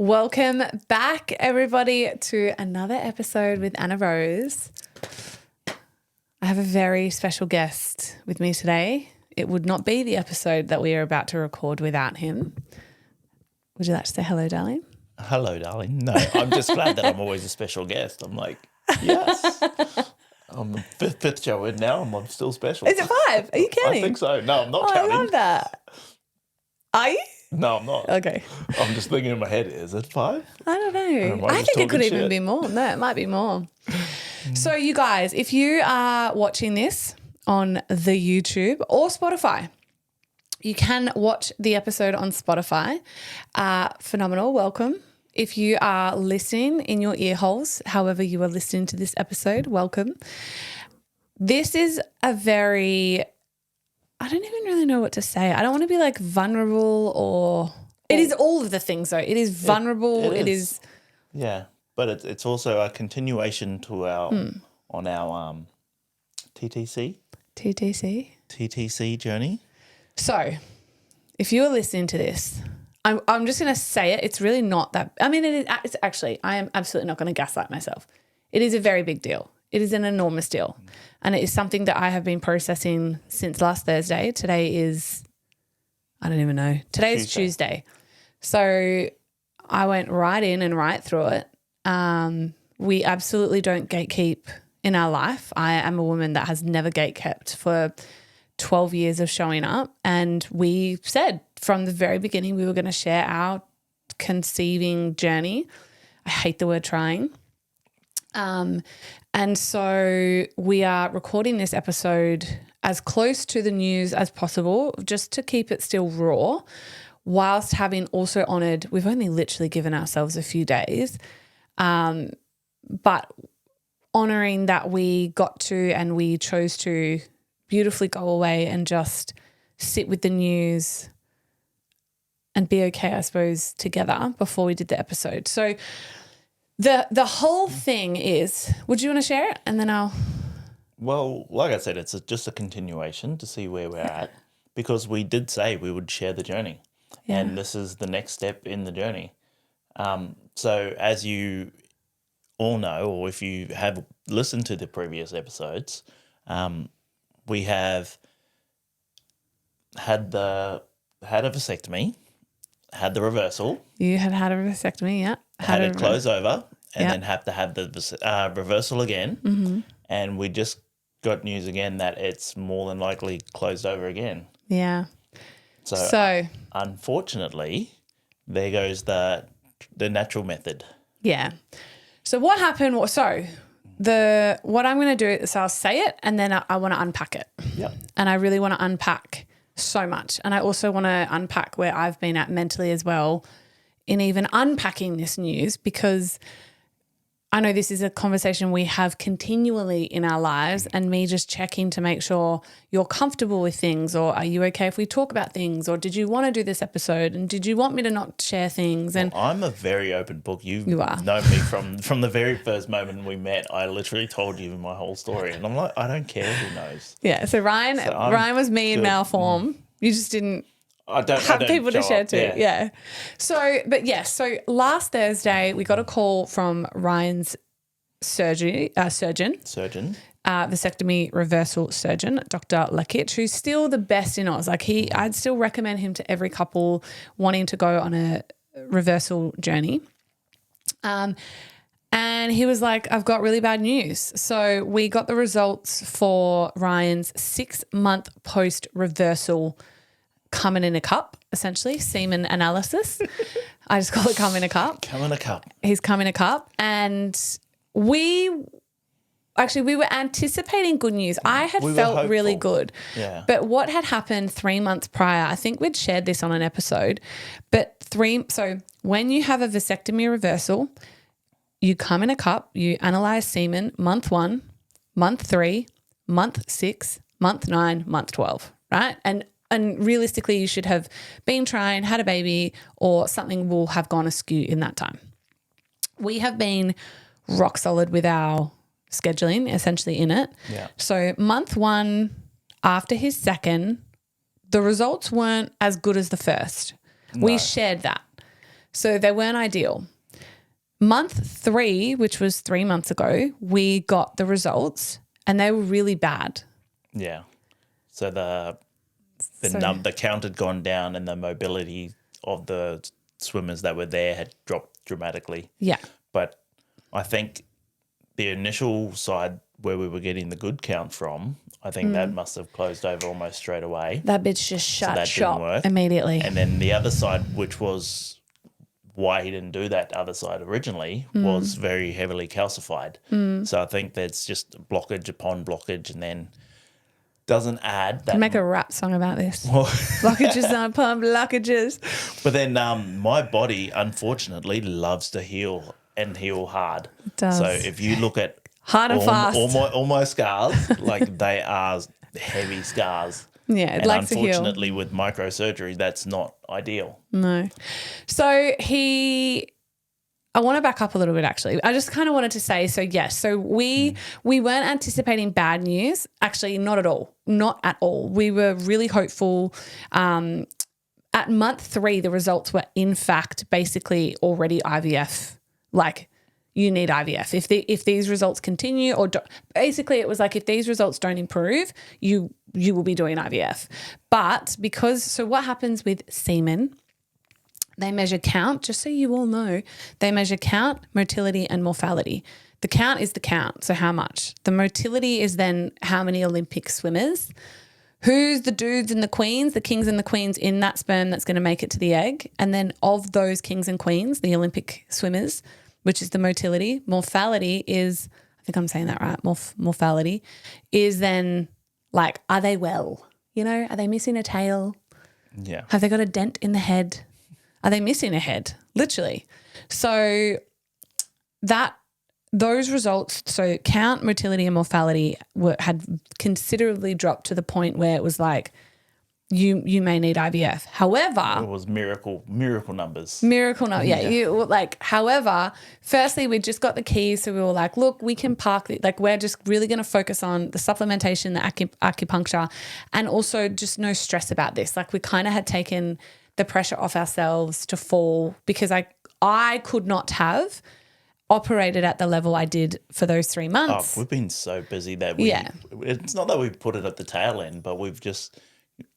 Welcome back, everybody, to another episode with Anna Rose. I have a very special guest with me today. It would not be the episode that we are about to record without him. Would you like to say hello, darling? Hello, darling. No, I'm just glad that I'm always a special guest. I'm like, yes. I'm fifth show in now and I'm still special. Is it 5? Are you counting? I think so. No, I'm not Oh, counting. I love that. Are you? No, I'm not. Okay. I'm just thinking in my head, is it 5? I don't know. I I think it could talking even shit? be more. No, it might be more. So you guys, if you are watching this on the YouTube or Spotify, you can watch the episode on Spotify. Phenomenal. Welcome. If you are listening in your ear holes, however you are listening to this episode, welcome. This is a very, I don't even really know what to say. I don't want to be like vulnerable or it is all of the things though. It is vulnerable. It is. Yeah, but it's also a continuation to our on our TTC journey. So if you are listening to this, I'm just going to say it. It's really not that. I mean, it's actually, I am absolutely not going to gaslight myself. It is a very big deal. It is an enormous deal. And it is something that I have been processing since last Thursday. Today is, I don't even know. Today is Tuesday. So I went right in and right through it. We absolutely don't gatekeep in our life. I am a woman that has never gatekept for 12 years of showing up. And we said from the very beginning we were going to share our conceiving journey. I hate the word trying. And so we are recording this episode as close to the news as possible just to keep it still raw, whilst having also honoured, we've only literally given ourselves a few days, but honouring that we got to and we chose to beautifully go away and just sit with the news and be okay, I suppose, together before we did the episode. So the whole thing is, would you want to share it? And then I'll... Well, like I said, it's just a continuation to see where we're at because we did say we would share the journey and this is the next step in the journey. So as you all know, or if you have listened to the previous episodes, we have had a vasectomy, had the reversal. You had a vasectomy, yeah. Had it close over and then have to have the reversal again. And we just got news again that it's more than likely closed over again. Yeah. So unfortunately, there goes the natural method. Yeah. So what happened was, what I'm going to do is I'll say it and then I want to unpack it. Yeah. And I really want to unpack so much. And I also want to unpack where I've been at mentally as well in even unpacking this news, because I know this is a conversation we have continually in our lives, and me just checking to make sure you're comfortable with things, or are you okay if we talk about things, or did you want to do this episode and did you want me to not share things? And well, I'm a very open book. You are. Known me from the very first moment we met. I literally told you my whole story and I'm like, I don't care who knows. Yeah, so Ryan was me in male form. You just didn't have people to share to. Yeah. So last Thursday we got a call from Ryan's surgeon, vasectomy reversal surgeon, Dr. Lakich, who's still the best in Oz. Like I'd still recommend him to every couple wanting to go on a reversal journey. And he was like, I've got really bad news. So we got the results for Ryan's 6-month post-reversal come in a cup, essentially, semen analysis. I just call it come in a cup. Come in a cup. He's come in a cup. And we were anticipating good news. I had felt really good. Yeah. But what had happened 3 months prior, I think we'd shared this on an episode, so when you have a vasectomy reversal, you come in a cup, you analyze semen month 1, month 3, month 6, month 9, month 12, right? And realistically, you should have been trying, had a baby, or something will have gone askew in that time. We have been rock solid with our scheduling, essentially in it. Yeah. So month 1, after his second, the results weren't as good as the first. No. We shared that. So they weren't ideal. Month 3, which was 3 months ago, we got the results and they were really bad. Yeah. So the count had gone down and the mobility of the swimmers that were there had dropped dramatically. Yeah. But I think the initial side where we were getting the good count from, I think that must have closed over almost straight away. That bitch just shut that shop didn't work. immediately. And then the other side, which was why he didn't do that other side originally, was very heavily calcified. So I think that's just blockage upon blockage, and then doesn't add that. Make a rap song about this. Blockages upon blockages. But then my body, unfortunately, loves to heal and heal hard. It does. So if you look at Hard and fast. all my scars, like they are heavy scars. Yeah, it and likes to heal. Unfortunately, with microsurgery, that's not ideal. No. So I want to back up a little bit actually. I just kind of wanted to say, so yes, so we weren't anticipating bad news. Actually, not at all. Not at all. We were really hopeful. At month 3, the results were in fact basically already IVF. Like, you need IVF. If these results continue basically it was like if these results don't improve, you will be doing IVF. But so what happens with semen, they measure count, just so you all know, they measure count, motility and mortality. The count is the count, so how much. The motility is then how many Olympic swimmers, who's the dudes and the queens, the kings and the queens in that sperm that's going to make it to the egg. And then of those kings and queens, the Olympic swimmers, which is the motility. Morphality is, I think I'm saying that right, morphality is then like, are they well? You know, are they missing a tail? Yeah. Have they got a dent in the head? Are they missing a head? Literally. So those results, so count, motility and morphality had considerably dropped to the point where it was like, you may need IVF. However, it was miracle numbers. However, firstly, we just got the keys, so we were like, look, we can park we're just really going to focus on the supplementation, the acupuncture, and also just no stress about this. Like, we kind of had taken the pressure off ourselves to fall, because I could not have operated at the level I did for those 3 months. We've been so busy that it's not that we put it at the tail end, but we've just,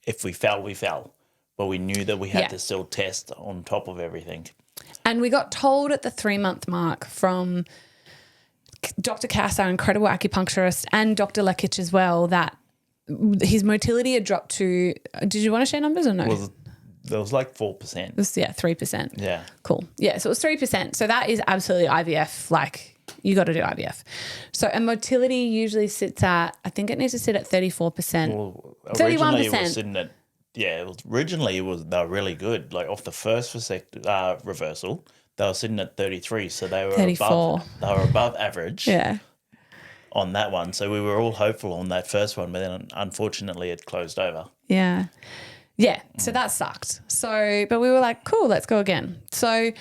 if we fell, we fell. But we knew that we had to still test on top of everything. And we got told at the 3-month mark from Dr. Cass, our incredible acupuncturist, and Dr. Lekic as well, that his motility had dropped to, did you want to share numbers or no? There was like 4%. It was, 3%. Yeah. Cool. Yeah, so it was 3%. So that is absolutely IVF, like you got to do IVF. So a motility usually sits at, I think it needs to sit at 34%. Well, 31%. It was sitting at, originally they were really good. Like off the first reversal, they were sitting at 33. So they were 34. above average. Yeah. On that one. So we were all hopeful on that first one, but then unfortunately it closed over. Yeah. Yeah, so that sucked. So, but we were like, cool, let's go again. So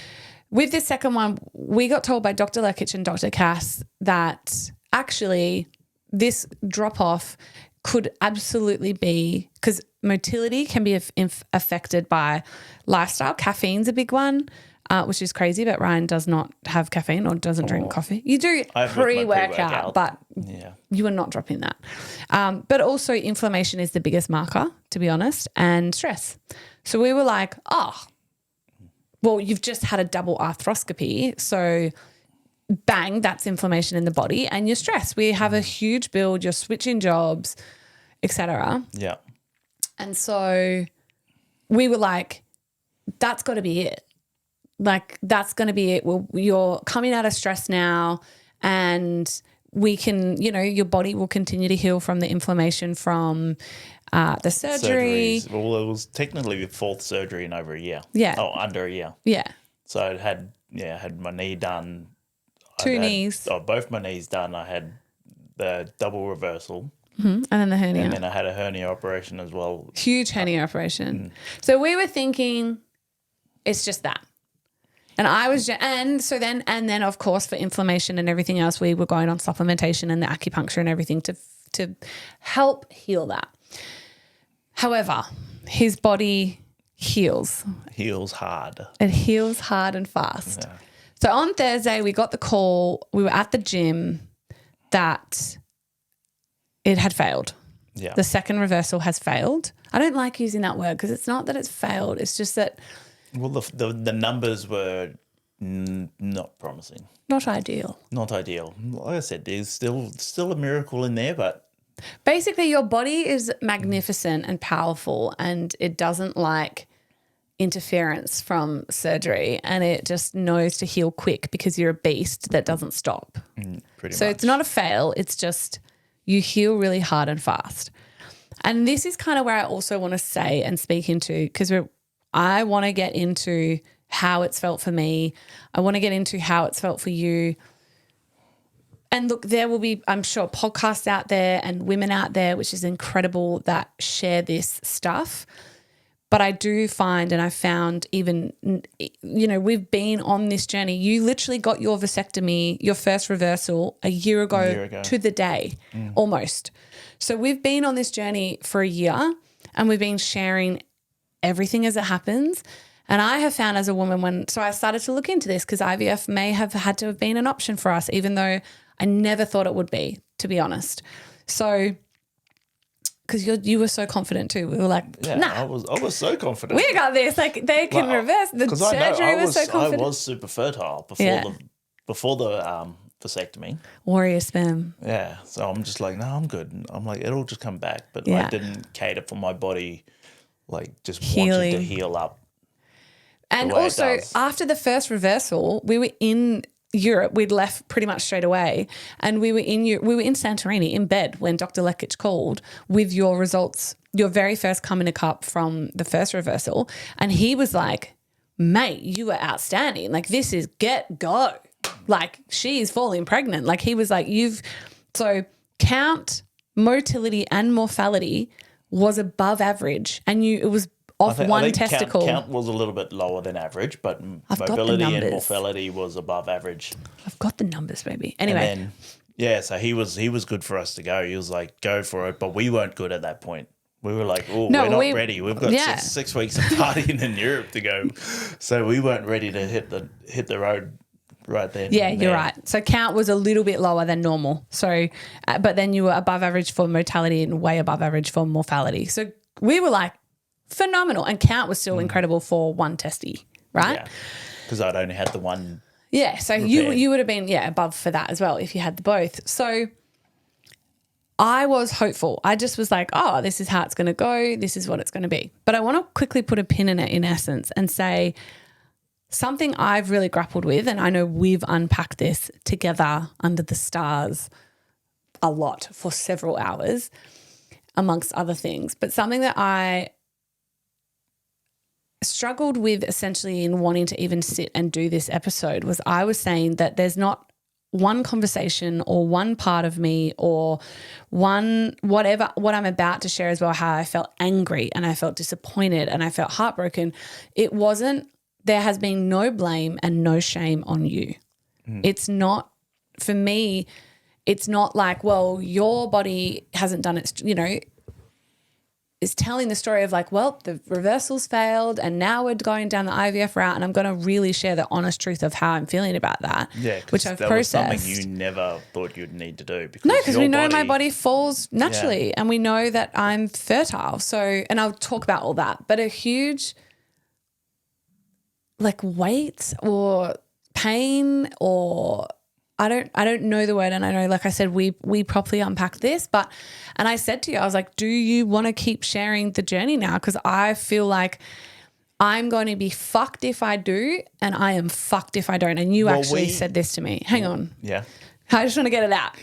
with this second one, we got told by Dr. Lekic and Dr. Cass that actually this drop-off could absolutely be, because motility can be affected by lifestyle. Caffeine's a big one, which is crazy, but Ryan does not have caffeine or doesn't drink coffee. You do pre-workout, but you are not dropping that. But also inflammation is the biggest marker, to be honest, and stress. So we were like, well, you've just had a double arthroscopy, so bang, that's inflammation in the body, and you're stressed. We have a huge build, you're switching jobs, etc. Yeah. And so we were like, that's got to be it. Like, that's going to be it. Well, you're coming out of stress now, and we can, your body will continue to heal from the inflammation from the surgery. Surgeries. Well, it was technically the 4th surgery in over a year. Yeah. Oh, under a year. Yeah. So I had my knee done. Two knees. Both my knees done. I had the double reversal. Mm-hmm. And then the hernia. And then I had a hernia operation as well. Huge hernia operation. So we were thinking it's just that. And and then of course for inflammation and everything else, we were going on supplementation and the acupuncture and everything to help heal that. However, his body, heals. Heals hard. It heals hard and fast. Yeah. So on Thursday, we got the call. We were at the gym that it had failed. Yeah. The second reversal has failed. I don't like using that word because it's not that it's failed. It's just that. Well, the numbers were not promising. Not ideal. Not ideal. Like I said, there's still a miracle in there, but basically your body is magnificent and powerful, and it doesn't like interference from surgery, and it just knows to heal quick because you're a beast that doesn't stop. Pretty So much. it's not a fail. It's just you heal really hard and fast. And this is kind of where I also want to say and speak into, because I want to get into how it's felt for me. I want to get into how it's felt for you. And look, there will be, I'm sure, podcasts out there and women out there, which is incredible, that share this stuff. But I do find, and I found even, we've been on this journey. You literally got your vasectomy, your first reversal a year ago to the day, almost. So we've been on this journey for a year, and we've been sharing everything as it happens. And I have found as a woman so I started to look into this because IVF may have had to have been an option for us, even though I never thought it would be, to be honest. So, because you were so confident too. We were like, nah. I was so confident. We got this. Like, they can reverse. The surgery was so confident. I was super fertile before the vasectomy. Warrior sperm. Yeah. So I'm just like, no, I'm good. I'm like, it'll just come back. But Yeah. I didn't cater for my body, like just Healing. wanting to heal up. And also, after the first reversal, we were in Europe. We'd left pretty much straight away, and we were in Santorini in bed when Dr. Lekic called with your results, your very first cum in a cup from the first reversal, and he was like, "Mate, you were outstanding. Like, this is go. Like, she's falling pregnant." Like, he was like, so count, motility, and morphality was above average, and it was off one testicle. Count was a little bit lower than average, but mobility and morphality was above average. I've got the numbers, baby. Anyway. So he was good for us to go. He was like, go for it. But we weren't good at that point. We were like, we're not ready. We've got six weeks of partying in Europe to go. So we weren't ready to hit the road right then. Yeah, you're right. So count was a little bit lower than normal. So, but then you were above average for mortality and way above average for morphality. So we were like, phenomenal. And count was still incredible for one testy, right? Yeah, because I'd only had the one. Yeah, so you would have been, above for that as well if you had the both. So I was hopeful. I just was like, oh, this is how it's going to go. This is what it's going to be. But I want to quickly put a pin in it in essence and say something I've really grappled with, and I know we've unpacked this together under the stars a lot for several hours amongst other things, but something that I struggled with essentially in wanting to even sit and do this episode was I was saying that there's not one conversation or one part of me or what I'm about to share as well, how I felt angry and I felt disappointed and I felt heartbroken. There has been no blame and no shame on you. It's not, for me, it's not like, well, your body hasn't done its, is telling the story of like, well, the reversals failed and now we're going down the IVF route, and I'm going to really share the honest truth of how I'm feeling about that, which I've processed. Was something you never thought you'd need to do. Because we know my body falls naturally and we know that I'm fertile. So, and I'll talk about all that, but a huge like weight or pain or I don't know the word, and I know, like I said, we properly unpacked this, and I said to you, I was like, do you want to keep sharing the journey now? Because I feel like I'm going to be fucked if I do, and I am fucked if I don't. And you said this to me. Hang on. Yeah. I just want to get it out.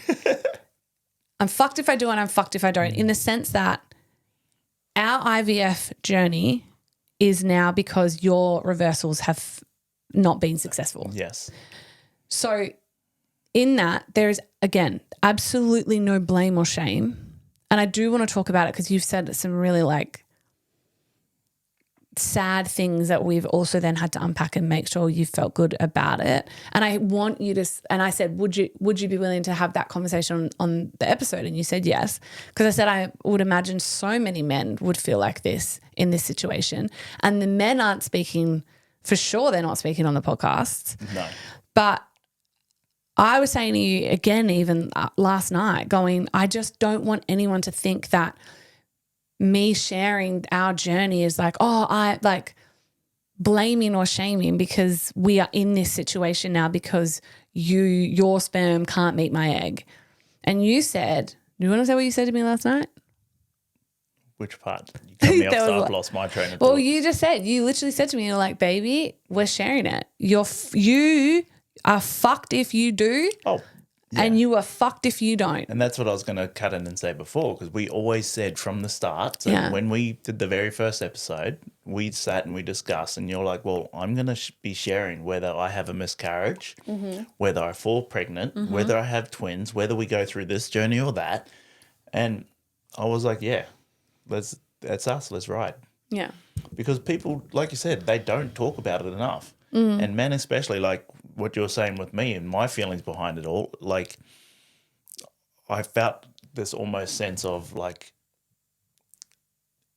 I'm fucked if I do and I'm fucked if I don't, in the sense that our IVF journey is now because your reversals have not been successful. Yes. So in that, there is, again, absolutely no blame or shame. And I do want to talk about it because you've said some really like sad things that we've also then had to unpack and make sure you felt good about it. And I want you to, and I said, would you be willing to have that conversation on the episode? And you said yes. Because I said, I would imagine so many men would feel like this in this situation. And the men aren't speaking, for sure they're not speaking on the podcasts. No. But I was saying to you again, even last night, going, I just don't want anyone to think that me sharing our journey is like, oh, I like blaming or shaming because we are in this situation now because your sperm can't meet my egg. And you said, do you want to say what you said to me last night? Which part? You cut me off, so I've lost my train of thought. Well, you literally said to me, you're like, baby, we're sharing it. You are fucked if you do. Oh, yeah. And you are fucked if you don't. And that's what I was going to cut in and say before, because we always said from the start, so when we did the very first episode, we sat and we discussed, and you're like, well, I'm going to be sharing whether I have a miscarriage, whether I fall pregnant, whether I have twins, whether we go through this journey or that. And I was like, yeah, that's us, let's ride. Yeah. Because people, like you said, they don't talk about it enough. And men especially, like what you're saying with me and my feelings behind it all, like I felt this almost sense of like,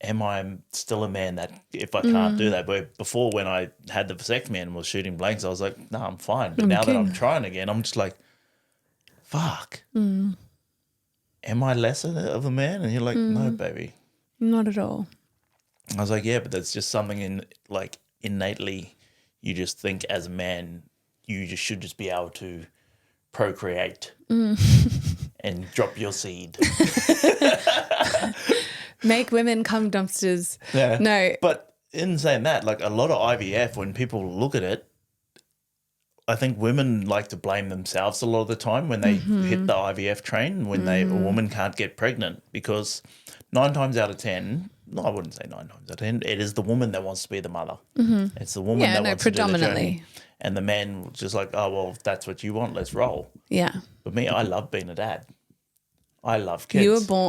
am I still a man that if I can't do that? But before, when I had the vasectomy and was shooting blanks, I was like, no, I'm fine. But now that I'm trying again, I'm just like, fuck. Am I less of a man? And you're like, no, baby. Not at all. I was like, yeah, but that's just something in like innately you just think as a man you just should just be able to procreate and drop your seed. Make women come dumpsters. Yeah. No. But in saying that, like a lot of IVF, when people look at it, I think women like to blame themselves a lot of the time when they hit the IVF train, when a woman can't get pregnant, because 9 times out of 10, no, I wouldn't say 9 times out of 10, it is the woman that wants to be the mother. It's the woman that wants to do the journey. And the man just like, oh, well, if that's what you want, let's roll. Yeah. But me, I love being a dad. I love kids.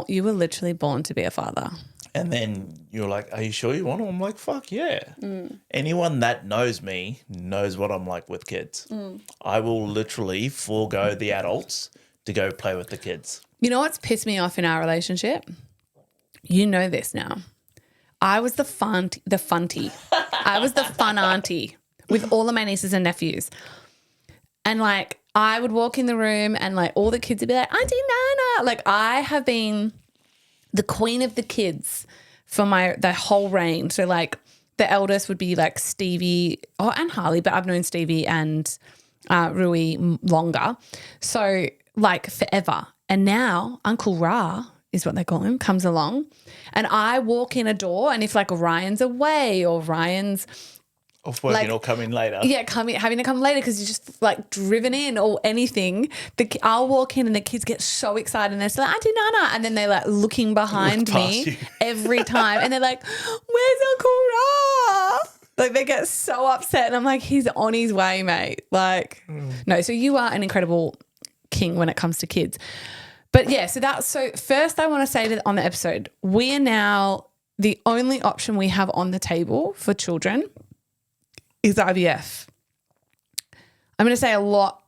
You were literally born to be a father. And then you're like, are you sure you want to? I'm like, fuck yeah. Anyone that knows me knows what I'm like with kids. I will literally forego the adults to go play with the kids. You know what's pissed me off in our relationship? You know this now. I was the funty. I was the fun auntie with all of my nieces and nephews. And like I would walk in the room and like all the kids would be like, Auntie Nana. Like I have been the queen of the kids for the whole reign. So like the eldest would be like Stevie and Harley, but I've known Stevie and Rui longer. So like forever. And now Uncle Ra is what they call him, comes along and I walk in a door and if like Ryan's away or Ryan's off working or coming later. Yeah, having to come later because you're just like driven in or anything. I'll walk in and the kids get so excited and they're like, Auntie Nana. And then they're like looking behind me every time and they're like, where's Uncle Ra? Like they get so upset and I'm like, he's on his way, mate. Like, no, so you are an incredible king when it comes to kids. But yeah, so first I want to say on the episode, we are now the only option we have on the table for children is IVF. I'm going to say a lot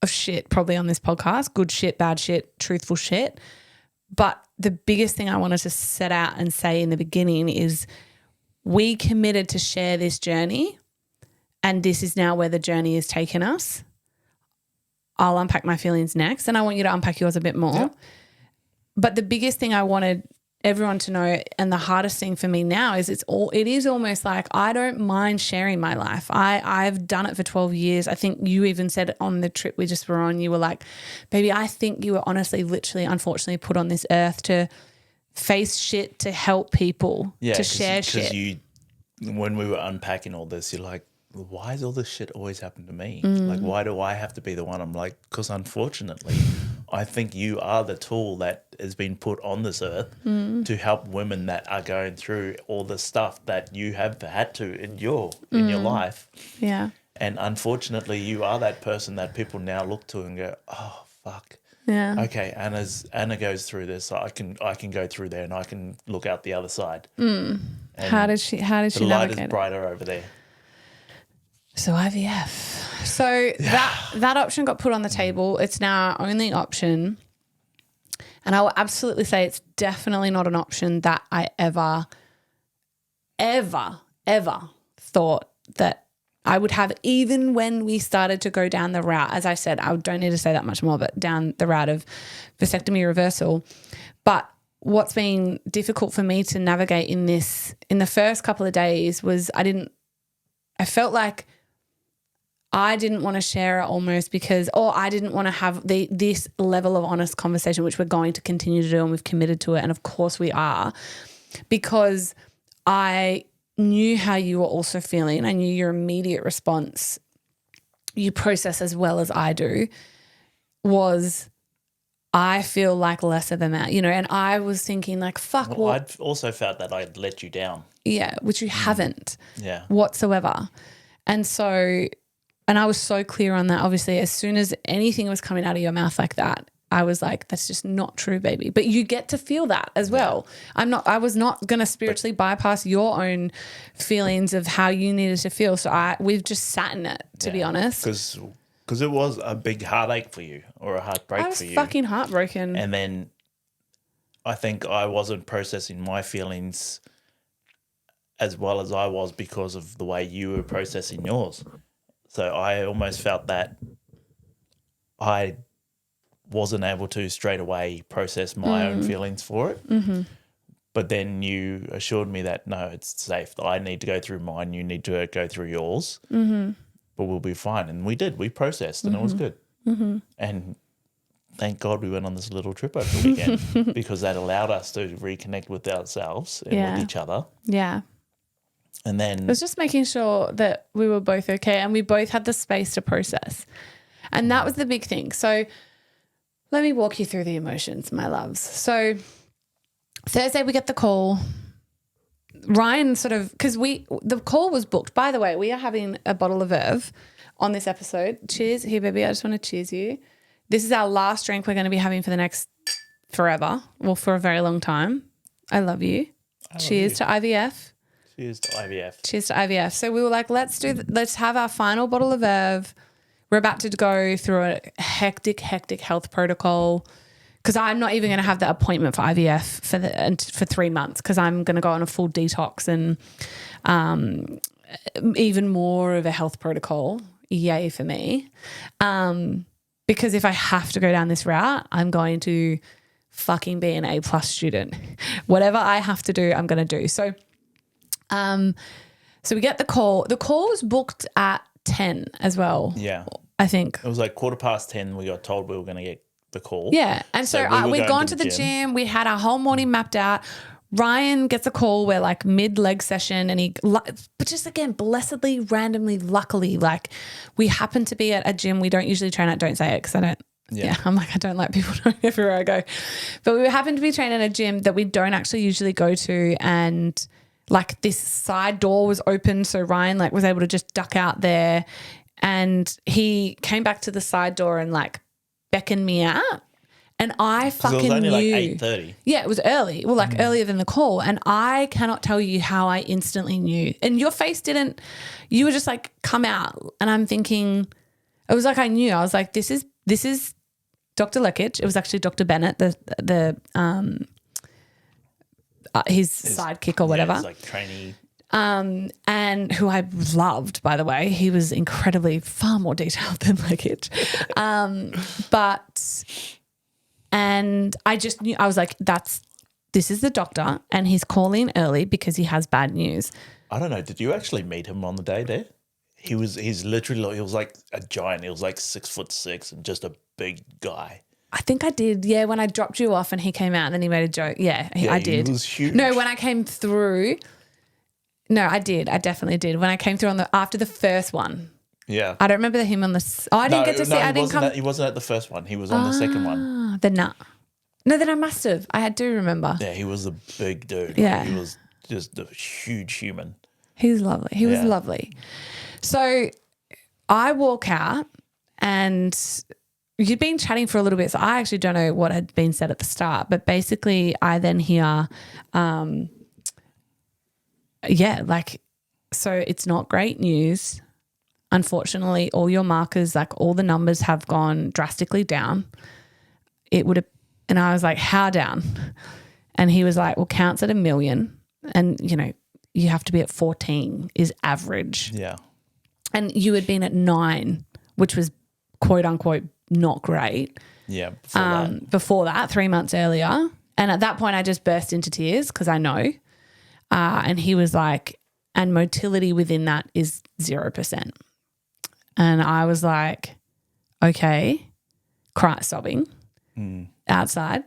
of shit probably on this podcast, good shit, bad shit, truthful shit. But the biggest thing I wanted to set out and say in the beginning is we committed to share this journey and this is now where the journey has taken us. I'll unpack my feelings next and I want you to unpack yours a bit more. Yep. But the biggest thing I wanted everyone to know and the hardest thing for me now is it is almost like I don't mind sharing my life. I've done it for 12 years. I think you even said it on the trip we just were on. You were like, baby, I think you were honestly, literally, unfortunately put on this earth to face shit, to help people, to share shit. Because when we were unpacking all this, you're like, why does all this shit always happen to me? Like, why do I have to be the one? I'm like, because unfortunately, I think you are the tool that has been put on this earth to help women that are going through all the stuff that you have had to endure in your life. Yeah. And unfortunately, you are that person that people now look to and go, oh, fuck. Yeah. Okay, Anna goes through this. So I can go through there and I can look out the other side. And How did she the light is navigate it? brighter over there. So IVF. So that option got put on the table. It's now our only option. And I will absolutely say it's definitely not an option that I ever thought that I would have, even when we started to go down the route. As I said, I don't need to say that much more, but down the route of vasectomy reversal. But what's been difficult for me to navigate in the first couple of days was I felt like I didn't want to share it almost because, or I didn't want to have this level of honest conversation, which we're going to continue to do and we've committed to it. And of course we are, because I knew how you were also feeling. I knew your immediate response, you process as well as I do, was I feel like less of a man, and I was thinking like, fuck. Well, I'd also felt that I'd let you down. Yeah, which you haven't Yeah. whatsoever. And so, and I was so clear on that. Obviously, as soon as anything was coming out of your mouth like that, I was like, that's just not true, baby. But you get to feel that as well. I was not going to spiritually bypass your own feelings of how you needed to feel. So we've just sat in it, to be honest. Because it was a big heartache for you, or a heartbreak for you. I was fucking heartbroken. And then I think I wasn't processing my feelings as well as I was because of the way you were processing yours. So I almost felt that I wasn't able to straight away process my own feelings for it. Mm-hmm. But then you assured me that, no, it's safe. I need to go through mine. You need to go through yours. Mm-hmm. But we'll be fine. And we did. We processed and it was good. Mm-hmm. And thank God we went on this little trip over the weekend because that allowed us to reconnect with ourselves and with each other. Yeah. And then it was just making sure that we were both okay and we both had the space to process. And that was the big thing. So let me walk you through the emotions, my loves. So Thursday we get the call. Ryan because the call was booked. By the way, we are having a bottle of Verve on this episode. Cheers. Here, baby, I just want to cheers you. This is our last drink we're going to be having for the next forever, well, for a very long time. I love you. Cheers to IVF. Cheers to IVF. Cheers to IVF. So we were like, let's have our final bottle of Verve. We're about to go through a hectic health protocol because I'm not even going to have the appointment for IVF for 3 months because I'm going to go on a full detox and even more of a health protocol. Yay for me. Because if I have to go down this route, I'm going to fucking be an A+ student. Whatever I have to do, I'm going to do. So we get the call. The call was booked at 10 as well. Yeah. I think. It was like 10:15 we got told we were going to get the call. Yeah. And so we'd gone to the gym. We had our whole morning mapped out. Ryan gets a call. We're like mid-leg session and but just again, blessedly, randomly, luckily, like we happen to be at a gym we don't usually train at. Don't say it because I don't. Yeah. I'm like, I don't like people knowing everywhere I go. But we happened to be training at a gym that we don't actually usually go to, and like this side door was open. So Ryan like was able to just duck out there, and he came back to the side door and like beckoned me out. And I fucking knew. It was only like 8:30. Yeah, it was early. Well, like earlier than the call. And I cannot tell you how I instantly knew. And your face didn't, you were just like, come out. And I'm thinking, it was like I knew. I was like, this is Dr. Lekic. It was actually Dr. Bennett, his sidekick or whatever. Yeah, he's like trainee. And who I loved, by the way. He was incredibly far more detailed than Lekic. And I just knew, I was like, this is the doctor and he's calling early because he has bad news. I don't know. Did you actually meet him on the day there? He was like a giant. He was like 6'6" and just a big guy. I think I did. Yeah. When I dropped you off and he came out and then he made a joke. Yeah, I did. He was huge. No, when I came through. No, I did. I definitely did. When I came through after the first one. Yeah. I don't remember him on the. Oh, I didn't get to see. He wasn't at the first one. He was on the second one. Then I must have. I do remember. Yeah, he was a big dude. Yeah. Like, he was just a huge human. He's lovely. He was lovely. So I walk out and you'd been chatting for a little bit. So I actually don't know what had been said at the start, but basically I then hear yeah, like, so it's not great news. Unfortunately, all your markers, like all the numbers have gone drastically down. It would have, and I was like, how down? And he was like, well, counts at 1 million. And, you know, you have to be at 14 is average. Yeah. And you had been at 9, which was quote unquote not great. Yeah. Before that, 3 months earlier. And at that point, I just burst into tears because I know. And he was like, and motility within that is 0%. And I was like, okay, sobbing outside.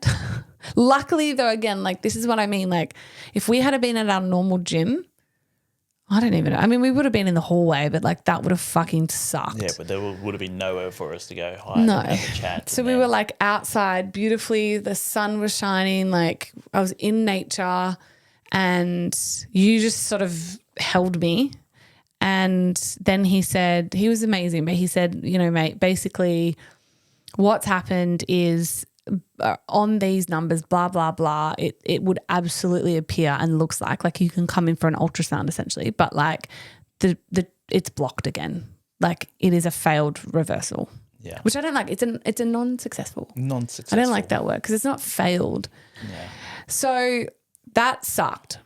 Luckily, though, again, like this is what I mean. Like if we had been at our normal gym, I don't even know. I mean, we would have been in the hallway, but like that would have fucking sucked. Yeah, but there would have been nowhere for us to go hide No. and have a chat. So we were like outside beautifully. The sun was shining. Like I was in nature and you just sort of held me. And then he said, he was amazing, but he said, you know, mate, basically what's happened is on these numbers, blah, blah, blah, it would absolutely appear and looks like you can come in for an ultrasound essentially, but like it's blocked again. Like it is a failed reversal. Yeah. Which I don't like. It's a non-successful. Non-successful. I don't like that word because it's not failed. Yeah. So that sucked.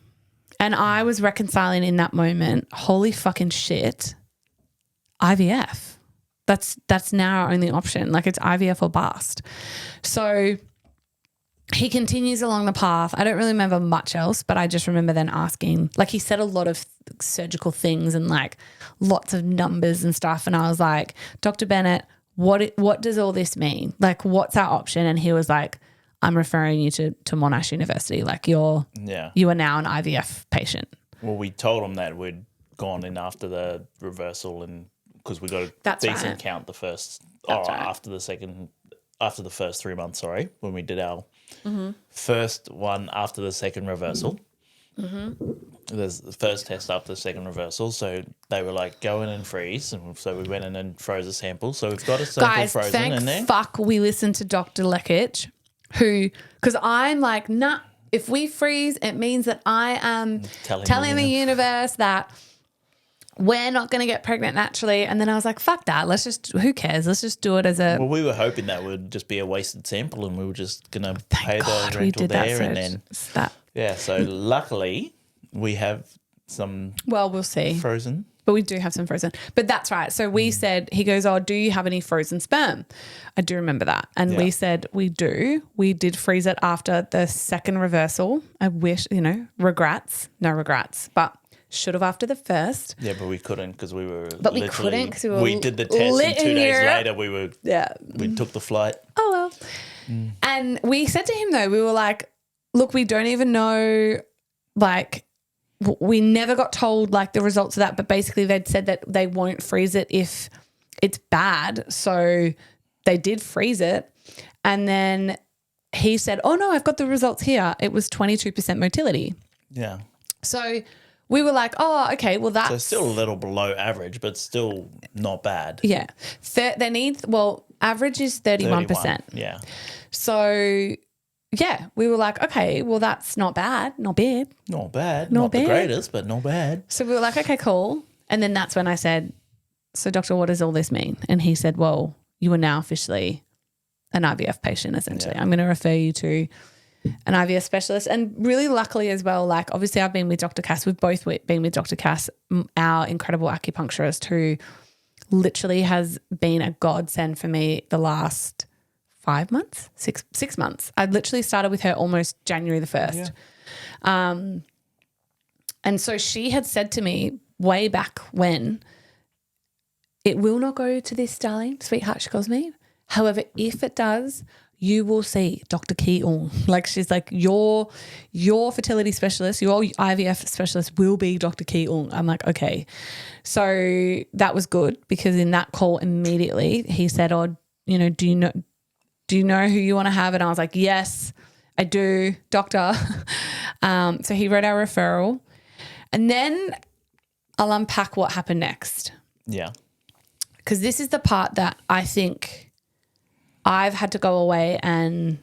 And I was reconciling in that moment, holy fucking shit, IVF. That's now our only option. Like it's IVF or bust. So he continues along the path. I don't really remember much else, but I just remember then asking, like he said a lot of surgical things and like lots of numbers and stuff. And I was like, Dr. Bennett, what does all this mean? Like what's our option? And he was like, I'm referring you to Monash University. Like you are now an IVF patient. Well, we told him that we'd gone in after the reversal and because we got a decent count the first after the first 3 months, when we did our first one after the second reversal. There's the first test after the second reversal. So they were like, go in and freeze. And so we went in and froze a sample. So we've got a sample frozen in there. Fuck, we listened to Dr. Lekic, who, because I'm like, nah, if we freeze, it means that I am telling the universe that we're not going to get pregnant naturally. And then I was like, fuck that. Who cares? Let's just do it as a. Well, we were hoping that would just be a wasted sample and we were just going to pay the rental there and then. Yeah, so luckily we have some. Well, we'll see. Frozen. But we do have some frozen. But that's right. So we said, he goes, oh, do you have any frozen sperm? I do remember that. And we said, we do. We did freeze it after the second reversal. I wish, no regrets, but should have after the first. Yeah, but we couldn't because we were But we couldn't because we did the test and 2 days later we took the flight. Oh, well. And we said to him though, we were like, look, we don't even know, like, we never got told like the results of that, but basically they'd said that they won't freeze it if it's bad. So they did freeze it. And then he said, oh no, I've got the results here. It was 22% motility. Yeah. So we were like, oh, okay, well that's. So still a little below average, but still not bad. Yeah. Average is 31%. 31, yeah. So yeah, we were like, okay, well, that's not bad, not bad. Not bad. Not the greatest, but not bad. So we were like, okay, cool. And then that's when I said, so doctor, what does all this mean? And he said, well, you are now officially an IVF patient, essentially. I'm going to refer you to an IVF specialist. And really luckily as well, like obviously I've been with Dr. Cass. We've both been with Dr. Cass, our incredible acupuncturist who literally has been a godsend for me the last 5 months, six months. I literally started with her almost January the 1st. Yeah. And so she had said to me way back when, it will not go to this, darling, sweetheart, she calls me. However, if it does, you will see Dr. Keaton. Like she's like, your fertility specialist, your IVF specialist will be Dr. Keaton. I'm like, okay. So that was good because in that call immediately he said, oh, do you know who you want to have? And I was like, yes, I do, doctor. So he wrote our referral. And then I'll unpack what happened next. Yeah. Because this is the part that I think I've had to go away and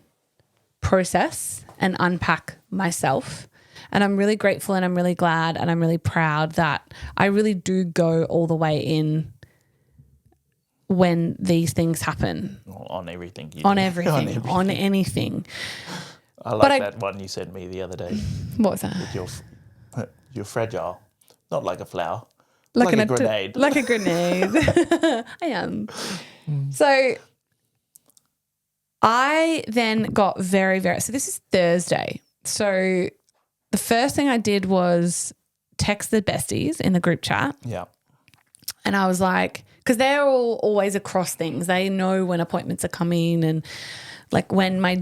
process and unpack myself. And I'm really grateful and I'm really glad and I'm really proud that I really do go all the way in when these things happen. On everything. On everything. On anything. I like that one you sent me the other day. What was that? You're fragile. Not like a flower. Like a grenade. Like a grenade. I am. So I then got very, so this is Thursday. So the first thing I did was text the besties in the group chat. Yeah. And I was like, because they're all always across things. They know when appointments are coming and like when my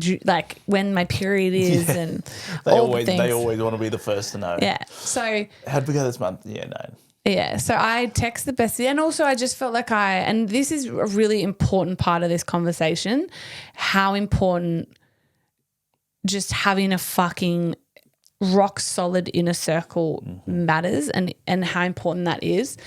period is and all the things. They always want to be the first to know. Yeah. So how'd we go this month? Yeah, no. Yeah. So I text the bestie, and also I just felt like and this is a really important part of this conversation, how important just having a fucking rock solid inner circle matters and how important that is.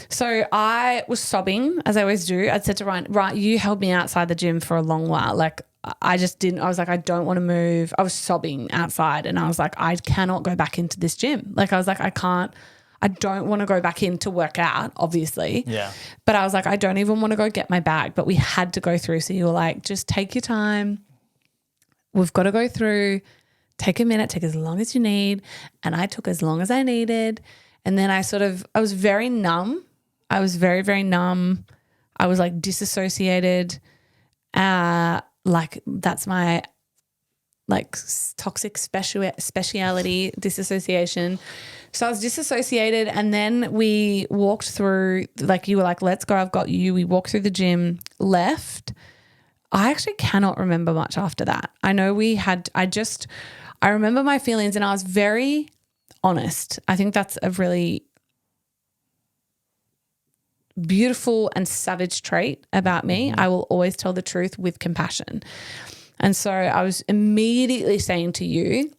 So I was sobbing, as I always do. I'd said to Ryan, right, you held me outside the gym for a long while. Like I just didn't, I was like, I don't want to move. I was sobbing outside and I was like, I cannot go back into this gym. Like I was like, I don't want to go back in to work out, obviously. Yeah. But I was like, I don't even want to go get my bag. But we had to go through. So you were like, just take your time. We've got to go through. Take a minute. Take as long as you need. And I took as long as I needed. And then I was very numb. I was very, very numb. I was like disassociated. Like that's my like toxic speciality, disassociation. So I was disassociated, and then we walked through, like you were like, let's go, I've got you. We walked through the gym, left. I actually cannot remember much after that. I know I remember my feelings and I was very honest. I think that's a really beautiful and savage trait about me. I will always tell the truth with compassion. And so I was immediately saying to you,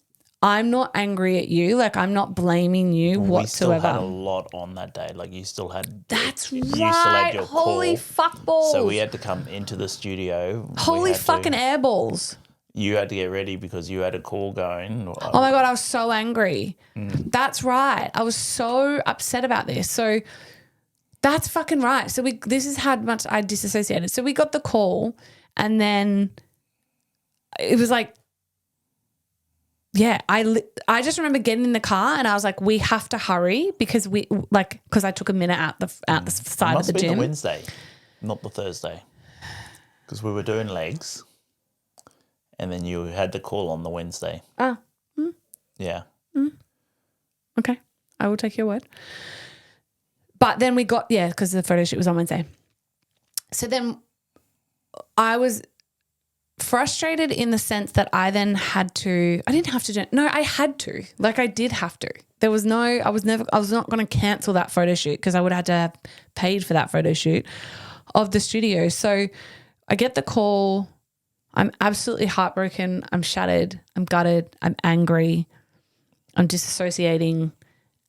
I'm not angry at you. Like I'm not blaming you whatsoever. We still had a lot on that day. Like you still had. That's you right. Still had your Holy call. fuck balls. So we had to come into the studio. Holy fucking air balls. You had to get ready because you had a call going. Oh my God, I was so angry. That's right. I was so upset about this. So that's fucking right. So this is how much I disassociated. So we got the call and then it was like, yeah, I just remember getting in the car and I was like, we have to hurry because because I took a minute out the side of the gym. It must be the Wednesday, not the Thursday, because we were doing legs, and then you had the call on the Wednesday. Yeah. Okay, I will take your word. But then we got because the photo shoot was on Wednesday. So then I was frustrated in the sense that I then had to, I didn't have to do it. No, I had to. Like I did have to. There was I was not going to cancel that photo shoot because I would have had to have paid for that photo shoot of the studio. So I get the call. I'm absolutely heartbroken. I'm shattered. I'm gutted. I'm angry. I'm disassociating.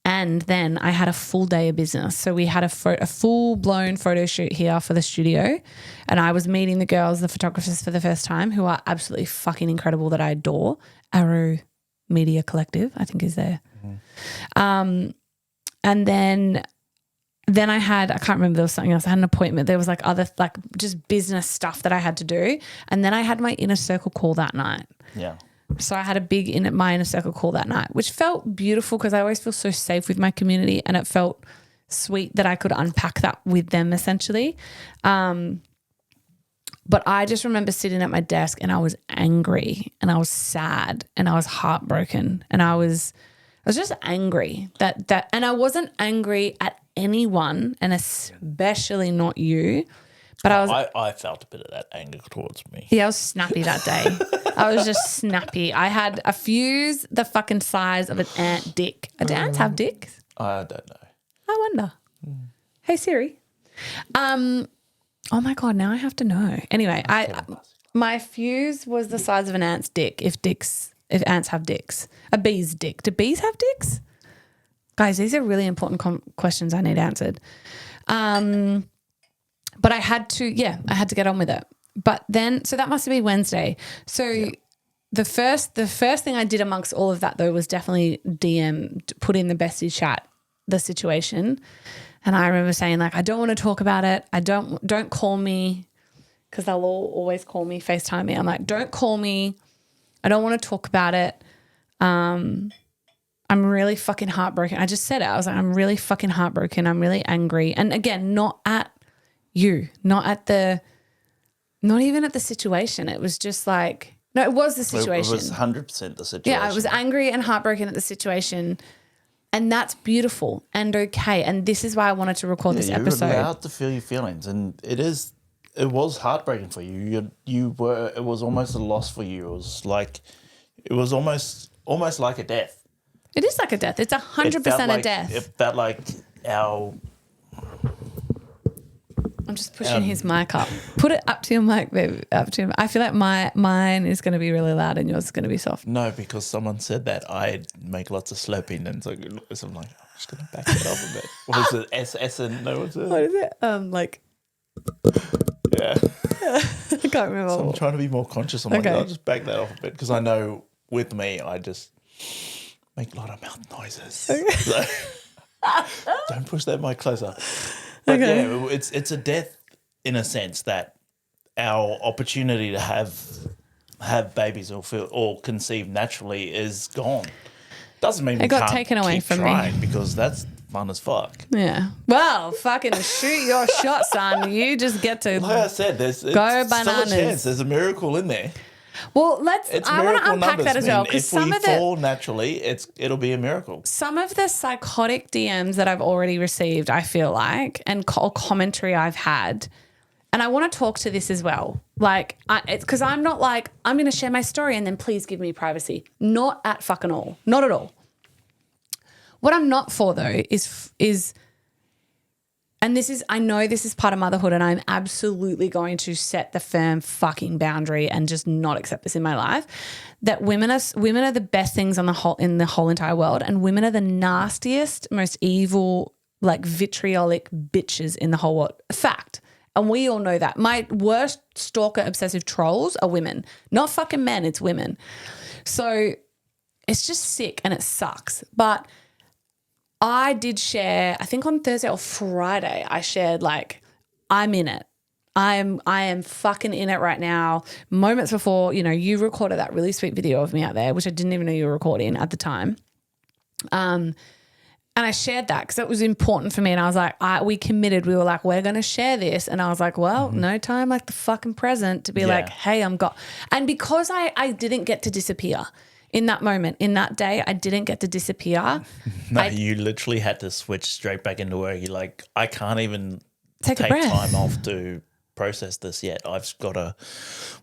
And then I had a full day of business. So we had a full-blown photo shoot here for the studio, and I was meeting the girls, the photographers for the first time, who are absolutely fucking incredible that I adore. Arrow Media Collective, I think is there. And then I can't remember, there was something else. I had an appointment. There was like other like just business stuff that I had to do. And then I had my inner circle call that night. Yeah. So I had a big my inner circle call that night, which felt beautiful because I always feel so safe with my community, and it felt sweet that I could unpack that with them essentially. But I just remember sitting at my desk and I was angry and I was sad and I was heartbroken and I was just angry that and I wasn't angry at anyone, and especially not you. But I felt a bit of that anger towards me. Yeah, I was snappy that day. I was just snappy. I had a fuse the fucking size of an ant dick. Do ants have dicks? I don't know. I wonder. Hey Siri. Oh my God, now I have to know. Anyway, my fuse was the size of an ant's dick if ants have dicks. A bee's dick. Do bees have dicks? Guys, these are really important questions I need answered. But I had to get on with it. But then, so that must have been Wednesday. So the first thing I did amongst all of that though was definitely put in the bestie chat the situation. And I remember saying like, I don't want to talk about it. Don't call me, because they'll always call me, FaceTime me. I'm like, don't call me. I don't want to talk about it. I'm really fucking heartbroken. I just said it. I was like, I'm really fucking heartbroken. I'm really angry. And again, not at you, not even at the situation. It was just like, no, it was the situation. It was 100% the situation. Yeah, I was angry and heartbroken at the situation. And that's beautiful and okay. And this is why I wanted to record this episode. You're allowed to feel your feelings. And it was heartbreaking for you. It was almost a loss for you. It was almost like a death. It is like a death. It's 100% a death. It felt like our... I'm just pushing his mic up. Put it up to your mic, baby. Up to him. I feel like mine is going to be really loud and yours is going to be soft. No, because someone said that I make lots of slurping, and so I'm like, I'm just going to back that off a bit. What is it? S&? No, what's it? What is it? Yeah. I can't remember. So I'm trying to be more conscious. I'm like, I'll just back that off a bit, because I know with me, I just make a lot of mouth noises. Okay. So don't push that mic closer. But yeah, it's a death in a sense that our opportunity to have babies or conceive naturally is gone. Doesn't mean we can't taken away from trying me, because that's fun as fuck. Yeah. Well, fucking shoot your shot, son. You just get to like I said, there's go bananas. Still a chance. There's a miracle in there. Well, I want to unpack that as well, because if we fall naturally, it'll be a miracle. Some of the psychotic DMs that I've already received, I feel like, and commentary I've had, and I want to talk to this as well. Like, it's because I'm not like, I'm going to share my story and then please give me privacy. Not at fucking all. Not at all. What I'm not for though is. And I know this is part of motherhood, and I'm absolutely going to set the firm fucking boundary and just not accept this in my life, that women are the best things in the whole entire world, and women are the nastiest, most evil, like vitriolic bitches in the whole world. Fact. And we all know that. My worst stalker obsessive trolls are women, not fucking men, it's women. So it's just sick and it sucks. But I did share, I think on Thursday or Friday, I shared like, I'm in it. I am fucking in it right now. Moments before, you recorded that really sweet video of me out there, which I didn't even know you were recording at the time. And I shared that because it was important for me. And I was like, we committed. We were like, we're going to share this. And I was like, well, no time like the fucking present to be like, hey, and because I didn't get to disappear. In that moment, in that day, I didn't get to disappear. No, you literally had to switch straight back into work. You're like, I can't even take time off to process this yet.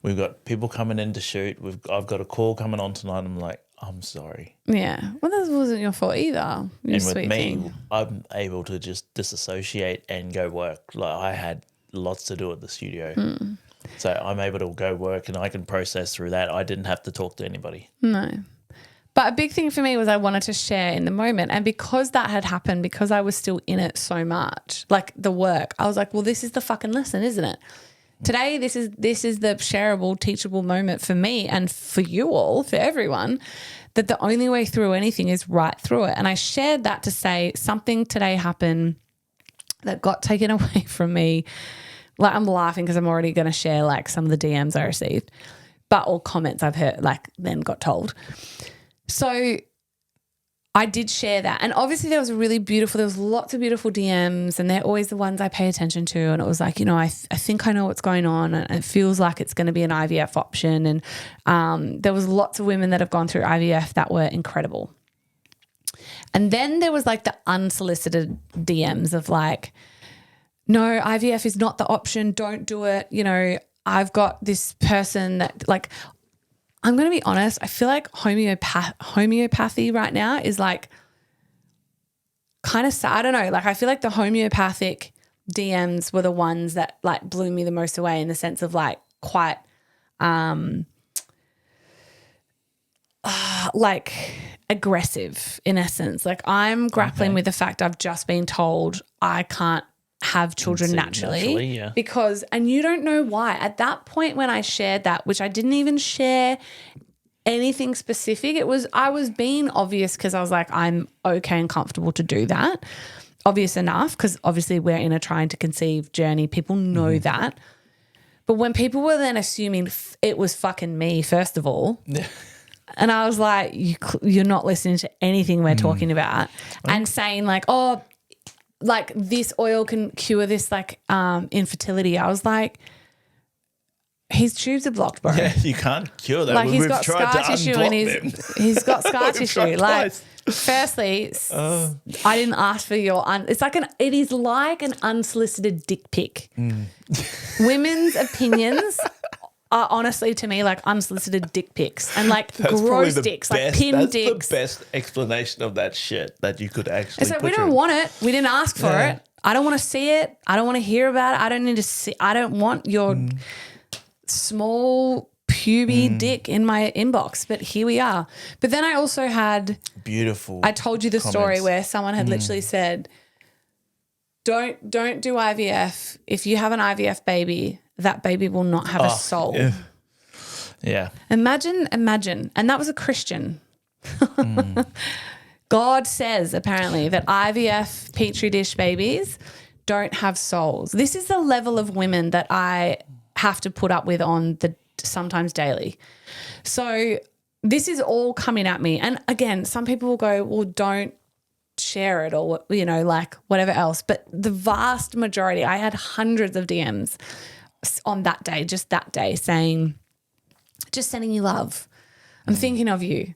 We've got people coming in to shoot. I've got a call coming on tonight. I'm like, I'm sorry. Yeah. Well, that wasn't your fault either. And with me, I'm able to just disassociate and go work. Like I had lots to do at the studio. So I'm able to go work and I can process through that. I didn't have to talk to anybody. No. But a big thing for me was I wanted to share in the moment. And because that had happened, because I was still in it so much, like the work, I was like, well, this is the fucking lesson, isn't it? Today, this is the shareable, teachable moment for me and for you all, for everyone, that the only way through anything is right through it. And I shared that to say something today happened that got taken away from me. Like I'm laughing because I'm already going to share like some of the DMs I received, but all comments I've heard like then got told. So I did share that. And obviously there was lots of beautiful DMs and they're always the ones I pay attention to. And it was like, I think I know what's going on and it feels like it's going to be an IVF option. And there was lots of women that have gone through IVF that were incredible. And then there was like the unsolicited DMs of like, no, IVF is not the option. Don't do it. I've got this person that like, I'm going to be honest. I feel like homeopathy right now is like kind of sad. I don't know. Like I feel like the homeopathic DMs were the ones that like blew me the most away in the sense of like quite like aggressive in essence. Like I'm grappling with the fact I've just been told I can't have children naturally because, and you don't know why. At that point when I shared that, which I didn't even share anything specific. I was being obvious because I was like, I'm okay and comfortable to do that. Obvious enough, because obviously we're in a trying to conceive journey. People know that. But when people were then assuming it was fucking me, first of all, and I was like, you're not listening to anything we're talking about, and saying like, oh, like this oil can cure this like infertility. I was like, his tubes are blocked, bro. Yeah, you can't cure that. Like he's We've got tried scar to tissue unblock and them. he's got scar We've tissue. tried Like, twice. firstly, I didn't ask for your. It is like an unsolicited dick pic. Women's opinions are honestly to me like unsolicited dick pics and like That's gross probably dicks, best, like pin that's dicks. the best explanation of that shit that you could actually It's like we put don't in. want it. We didn't ask for Yeah. it. I don't want to see it. I don't want to hear about it. I don't need to see. I don't want your small puby dick in my inbox. But here we are. But then I also had. Beautiful. I told you the story comments. where someone had literally said, "Don't do IVF. If you have an IVF baby, that baby will not have a soul." Yeah. Imagine, and that was a Christian. God says apparently that IVF petri dish babies don't have souls. This is the level of women that I have to put up with on the sometimes daily. So this is all coming at me. And again, some people will go, well, don't share it or, you know, like whatever else. But the vast majority, I had hundreds of DMs on that day, just that day saying, just sending you love. I'm thinking of you.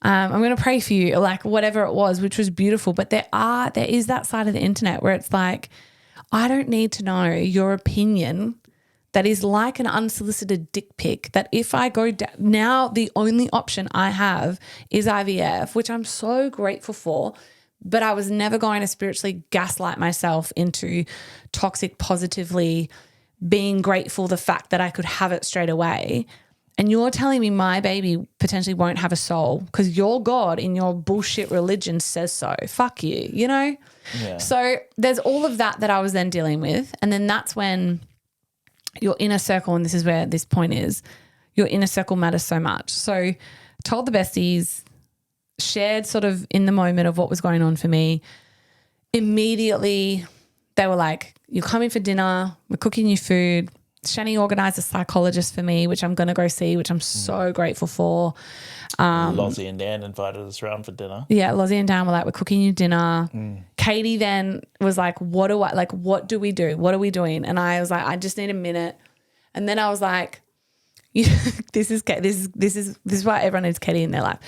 I'm going to pray for you, like whatever it was, which was beautiful. But there is that side of the internet where it's like, I don't need to know your opinion. That is like an unsolicited dick pic that if I go down, now the only option I have is IVF, which I'm so grateful for, but I was never going to spiritually gaslight myself into toxic positively being grateful the fact that I could have it straight away. And you're telling me my baby potentially won't have a soul because your God in your bullshit religion says so. Fuck you, you know? Yeah. So there's all of that I was then dealing with. And then that's when your inner circle, and this is where this point is, your inner circle matters so much. So told the besties, shared sort of in the moment of what was going on for me. Immediately they were like, you're coming for dinner, we're cooking you food. Shani organised a psychologist for me, which I'm going to go see, which I'm so grateful for. Lozzie and Dan invited us around for dinner. Yeah, Lozzie and Dan were like, we're cooking you dinner. Katie then was like, what do we do? What are we doing? And I was like, I just need a minute. And then I was like, this is why everyone needs Katie in their life.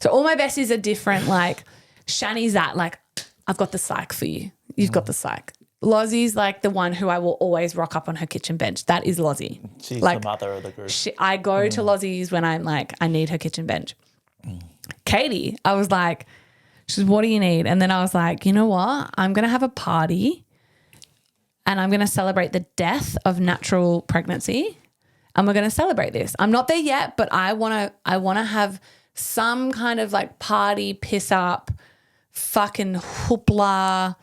So all my besties are different. Like Shani's that, like, I've got the psych for you. You've got the psych. Lozzie's like the one who I will always rock up on her kitchen bench. That is Lozzie. She's like, the mother of the group. I go to Lozzie's when I'm like, I need her kitchen bench. Katie, I was like, she's, what do you need? And then I was like, you know what? I'm going to have a party and I'm going to celebrate the death of natural pregnancy. And we're going to celebrate this. I'm not there yet, but I want to have some kind of like party, piss up, fucking hoopla,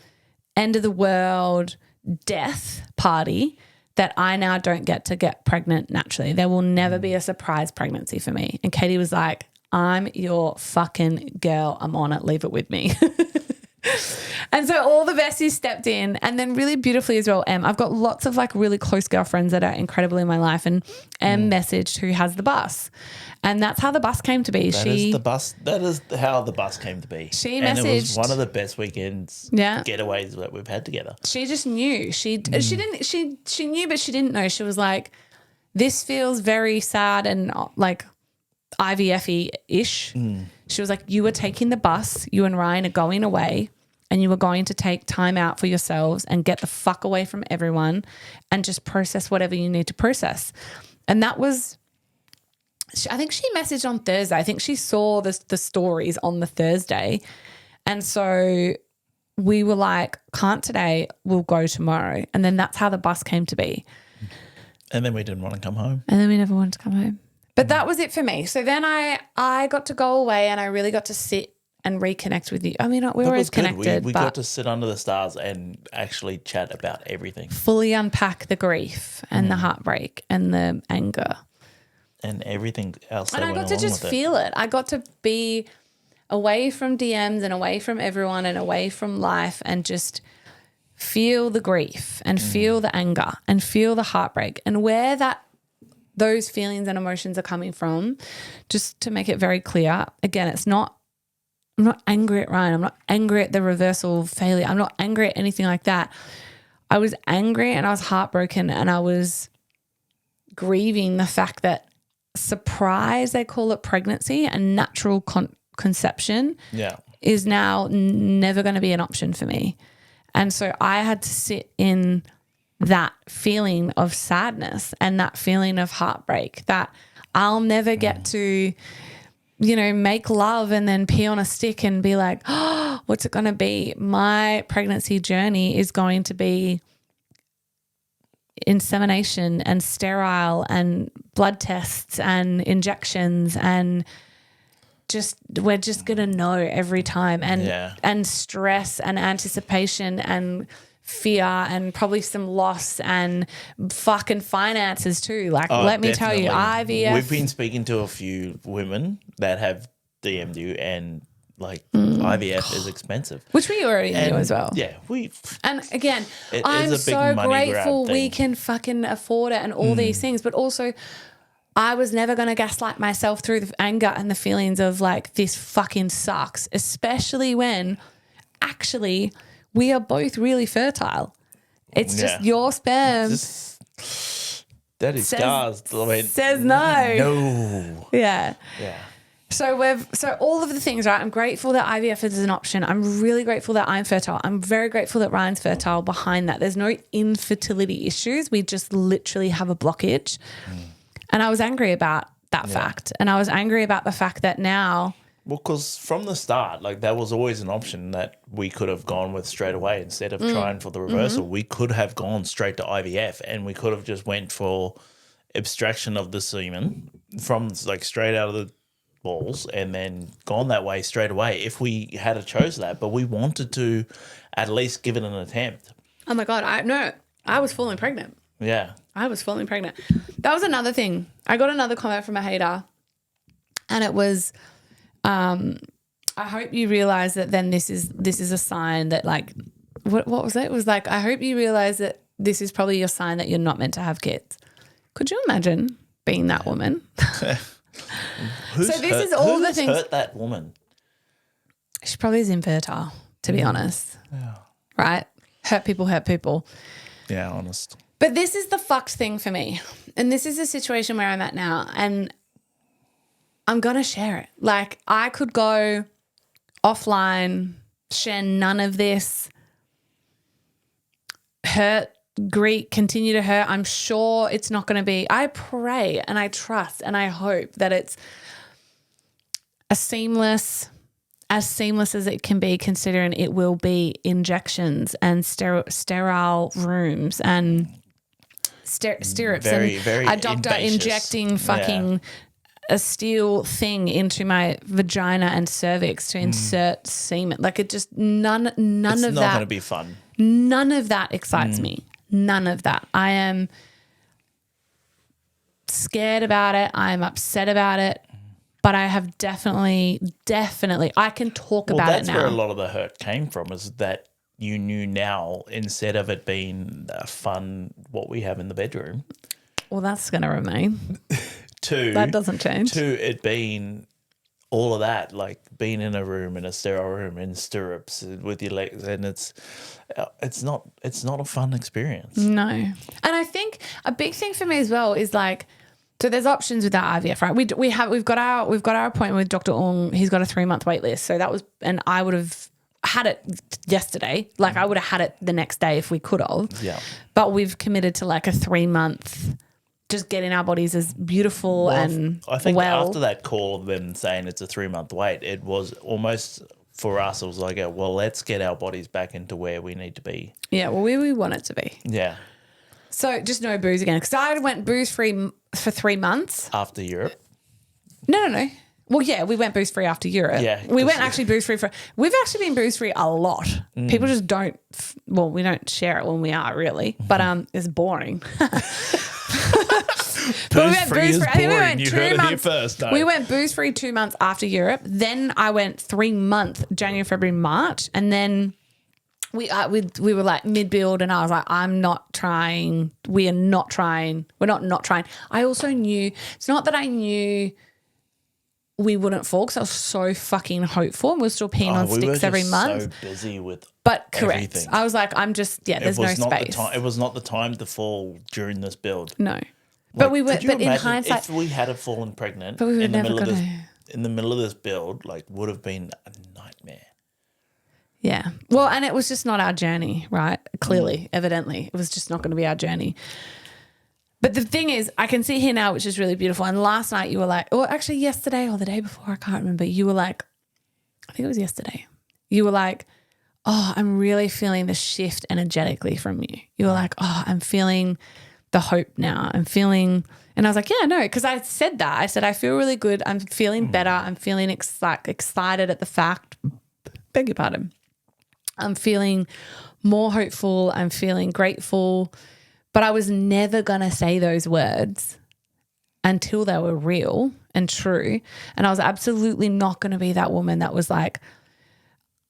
end of the world, death party that I now don't get pregnant naturally. There will never be a surprise pregnancy for me. And Katie was like, I'm your fucking girl. I'm on it. Leave it with me. And so all the besties stepped in, and then really beautifully as well, I've got lots of like really close girlfriends that are incredible in my life, and messaged who has the bus. And that's how the bus came to be. That is how the bus came to be. She and messaged. It was one of the best weekends getaways that we've had together. She just knew. She knew, but she didn't know. She was like, this feels very sad and like IVF-y-ish. She was like, you were taking the bus, you and Ryan are going away, and you were going to take time out for yourselves and get the fuck away from everyone and just process whatever you need to process. And that was, I think she messaged on Thursday. I think she saw the stories on the Thursday. And so we were like, can't today, we'll go tomorrow. And then that's how the bus came to be. And then we didn't want to come home. And then we never wanted to come home. But that was it for me. So then I got to go away and I really got to sit and reconnect with you. I mean, we were always connected. We but got to sit under the stars and actually chat about everything. fully unpack the grief and the heartbreak and the anger. and everything else that And I went got to along just with feel it. I got to be away from DMs and away from everyone and away from life and just feel the grief and feel the anger and feel the heartbreak and where those feelings and emotions are coming from. Just to make it very clear, again, I'm not angry at Ryan. I'm not angry at the reversal failure. I'm not angry at anything like that. I was angry and I was heartbroken and I was grieving the fact that surprise, they call it pregnancy, and natural conception is now never going to be an option for me. And so I had to sit in that feeling of sadness and that feeling of heartbreak that I'll never get to, make love and then pee on a stick and be like, oh, what's it going to be? My pregnancy journey is going to be insemination and sterile and blood tests and injections and we're just going to know every time and stress and anticipation and fear and probably some loss and fucking finances too. Like, let me tell you, IVF. We've been speaking to a few women that have DM'd you and IVF is expensive. Which we already knew as well. Yeah. And again, it I'm is a big so money grateful grab we thing. can fucking afford it and all these things. But also I was never going to gaslight myself through the anger and the feelings of like, this fucking sucks, especially when actually we are both really fertile. It's just your sperm That is scars. says no. No. Yeah. Yeah. So all of the things, right? I'm grateful that IVF is an option. I'm really grateful that I'm fertile. I'm very grateful that Ryan's fertile behind that. There's no infertility issues. We just literally have a blockage. And I was angry about that fact. And I was angry about the fact that now. Well, because from the start, that was always an option that we could have gone with straight away. Instead of trying for the reversal, we could have gone straight to IVF and we could have just went for abstraction of the semen from straight out of the balls and then gone that way straight away if we had chose that. But we wanted to at least give it an attempt. Oh my God, I was falling pregnant. Yeah. I was falling pregnant. That was another thing. I got another comment from a hater and it was, I hope you realize that then this is a sign that what was it? It was I hope you realize that this is probably your sign that you're not meant to have kids. Could you imagine being that woman? Who's hurt that woman? She probably is infertile, to be honest. Yeah. Right? Hurt people. Yeah, honest. But this is the fucked thing for me. And this is the situation where I'm at now. And I'm going to share it. I could go offline, share none of this, hurt, grief, continue to hurt. I'm sure it's not going to be. I pray and I trust and I hope that it's as seamless as it can be, considering it will be injections and sterile rooms and stirrups very, and very a doctor injecting fucking a steel thing into my vagina and cervix to insert semen. It just none it's of that. It's not going to be fun. None of that excites me. None of that. I am scared about it. I'm upset about it. But I have definitely, I can talk about it now. That's where a lot of the hurt came from, is that you knew now, instead of it being fun, what we have in the bedroom. Well, that's going to remain. That doesn't change. To it being all of that, being in a room, in a sterile room, in stirrups with your legs, and it's not a fun experience. No. And I think a big thing for me as well is so there's options with that IVF, right? We've got our appointment with Dr. Ong. He's got a 3-month wait list. So that was, and I would have had it yesterday. I would have had it the next day if we could have. Yeah. But we've committed to a 3-month, just getting our bodies as beautiful and I think well. after that call of them saying it's a 3-month wait, it was almost, for us, it was let's get our bodies back into where we need to be. Yeah, well, we want it to be. Yeah. So just no booze again. Because I went booze-free for 3 months. After Europe? No. Well, yeah, we went booze-free after Europe. Yeah. We went actually booze-free we've actually been booze-free a lot. People just don't, we don't share it when we are really. But it's boring. But Booze-free is I think we boring. went You 2 heard it here months. first. No. We went booze-free 2 months after Europe. Then I went 3 months, January, February, March. And then we were like mid-build and I was like, I'm not trying. We are not trying. We're not trying. I also knew, it's not that I knew we wouldn't fall because I was so fucking hopeful and we were still peeing on sticks every month. So busy with But correct. everything. I was like, I'm just, there's no space. It was not the time to fall during this build. No. But we were, could you but in imagine hindsight, if we had fallen pregnant but we were in the never middle of gonna. this, in the middle of this build, like would have been a nightmare. Yeah. Well, and it was just not our journey, right? Clearly, evidently, it was just not going to be our journey. But the thing is, I can see here now, which is really beautiful. And last night you were like, or actually yesterday or the day before, I can't remember. You were like, I think it was yesterday. You were like, oh, I'm really feeling the shift energetically from you. You were like, oh, I'm feeling the hope now. I'm feeling, and I was like, yeah, no, because I said that. I said, I feel really good. I'm feeling better. I'm feeling excited at the fact, beg your pardon. I'm feeling more hopeful. I'm feeling grateful. But I was never going to say those words until they were real and true. And I was absolutely not going to be that woman that was like,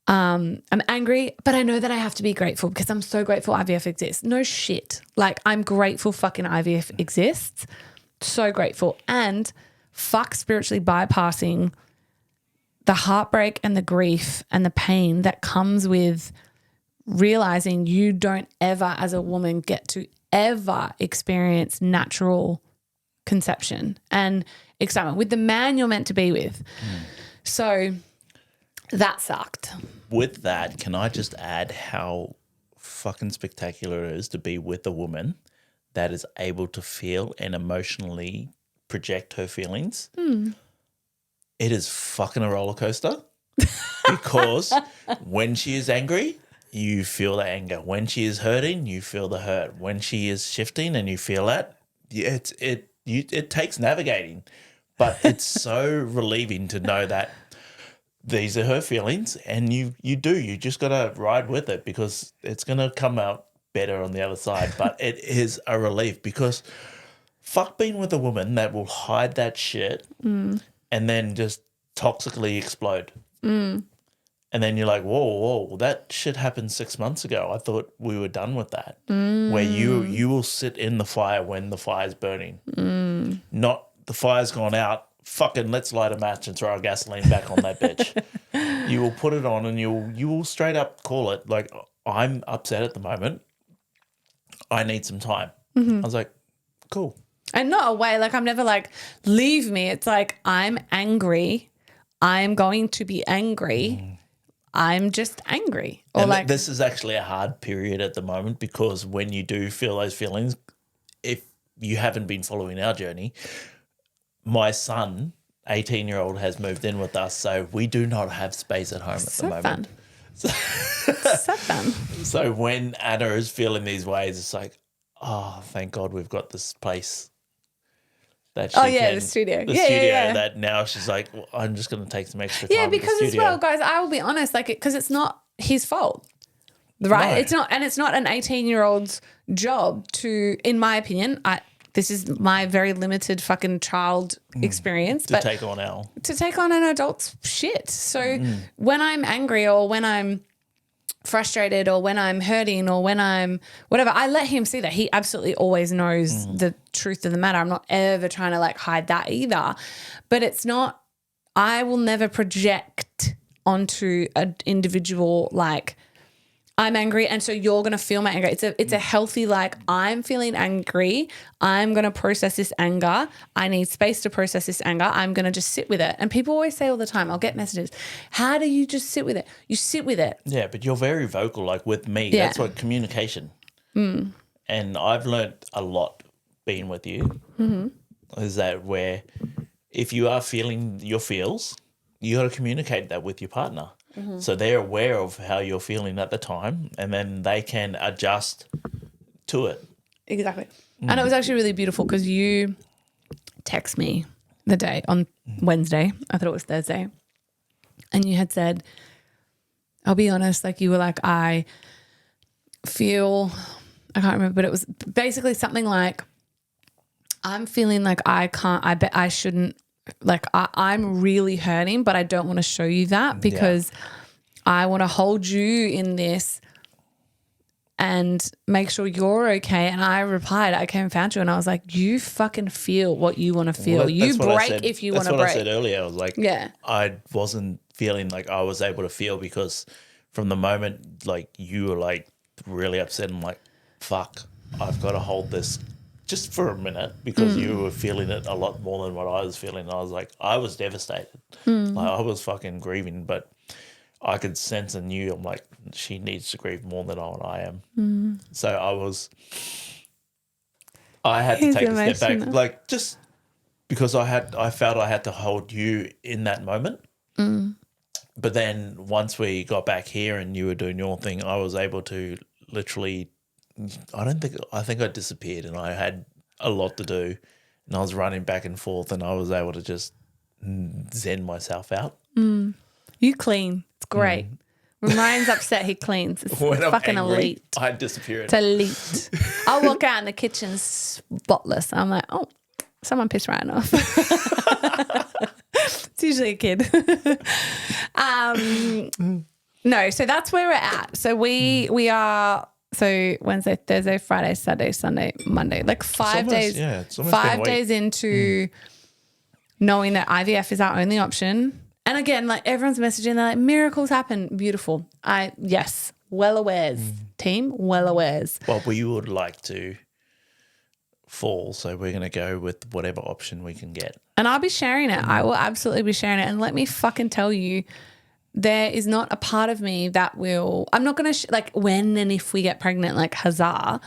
I'm angry, but I know that I have to be grateful because I'm so grateful IVF exists. No shit. Like I'm grateful fucking IVF exists. So grateful. And fuck spiritually bypassing the heartbreak and the grief and the pain that comes with realizing you don't ever as a woman get to ever experience natural conception and excitement with the man you're meant to be with. So that sucked. With that, can I just add how fucking spectacular it is to be with a woman that is able to feel and emotionally project her feelings? It is fucking a roller coaster because when she is angry, you feel the anger. When she is hurting, you feel the hurt. When she is shifting and you feel that, it takes navigating. But it's so relieving to know that these are her feelings and you just got to ride with it because it's going to come out better on the other side. But it is a relief because fuck being with a woman that will hide that shit and then just toxically explode. And then you're like, whoa, that shit happened 6 months ago. I thought we were done with that. Where you will sit in the fire when the fire's burning. Not the fire's gone out, fucking let's light a match and throw our gasoline back on that bitch. You will put it on and you will straight up call it like, I'm upset at the moment. I need some time. I was like, cool. And not a way, like I'm never like, leave me. It's like, I'm angry. I'm going to be angry. I'm just angry. Or and like this is actually a hard period at the moment because when you do feel those feelings, if you haven't been following our journey, my son, 18-year-old, has moved in with us, so we do not have space at home at the moment. So fun. So when Anna is feeling these ways, it's like, oh, thank God we've got this place. That she the studio. The studio that now she's like, well, I'm just going to take some extra time. Yeah, because as well, guys, I will be honest, like, because it's not his fault, right? No. It's not, and it's not an 18-year-old's job to, in my opinion, this is my very limited fucking child experience, to take on an adult's shit. So when I'm angry or when I'm frustrated or when I'm hurting or when I'm whatever, I let him see that. He absolutely always knows the truth of the matter. I'm not ever trying to like hide that either. But it's not, I will never project onto an individual like, I'm angry and so you're going to feel my anger. It's a healthy like, I'm feeling angry. I'm going to process this anger. I need space to process this anger. I'm going to just sit with it. And people always say all the time, I'll get messages, how do you just sit with it? You sit with it. Yeah, but you're very vocal like with me. Yeah. That's what communication. And I've learned a lot being with you is that where if you are feeling your feels, you got to communicate that with your partner. So they're aware of how you're feeling at the time and then they can adjust to it. Exactly. And it was actually really beautiful because you text me the day on Wednesday. I thought it was Thursday. And you had said, I'll be honest, like you were like, I feel, I can't remember, but it was basically something like, I'm feeling like I can't, I bet I shouldn't, like I'm really hurting, but I don't want to show you that because I want to hold you in this and make sure you're okay. And I replied, I came and found you and I was like, you fucking feel what you want to feel. Well, you break if you want to break. That's what I said earlier. I was like, I wasn't feeling like I was able to feel because from the moment like you were like really upset and like, fuck, I've got to hold this just for a minute because you were feeling it a lot more than what I was feeling. I was like, I was devastated. Like I was fucking grieving, but I could sense and knew I'm like, she needs to grieve more than I am. So I had to take a step back, like just because I felt I had to hold you in that moment. But then once we got back here and you were doing your thing, I was able to literally, I think I disappeared and I had a lot to do and I was running back and forth and I was able to just zen myself out. You clean. It's great. When Ryan's upset, he cleans. It's When I'm fucking angry, elite. I disappear. It's elite. I'll walk out in the kitchen spotless. I'm like, oh, someone pissed Ryan off. It's usually a kid. No, so that's where we're at. So we are, so Wednesday, Thursday, Friday, Saturday, Sunday, Monday, like 5 days. Yeah, it's almost 5 days into knowing that IVF is our only option. And again, like everyone's messaging, they're like, miracles happen. Beautiful. Yes, well awares, team, well awares. Well, we would like to fall, so we're going to go with whatever option we can get. And I'll be sharing it. I will absolutely be sharing it. And let me fucking tell you, there is not a part of me that will, I'm not going to, like when and if we get pregnant, like huzzah.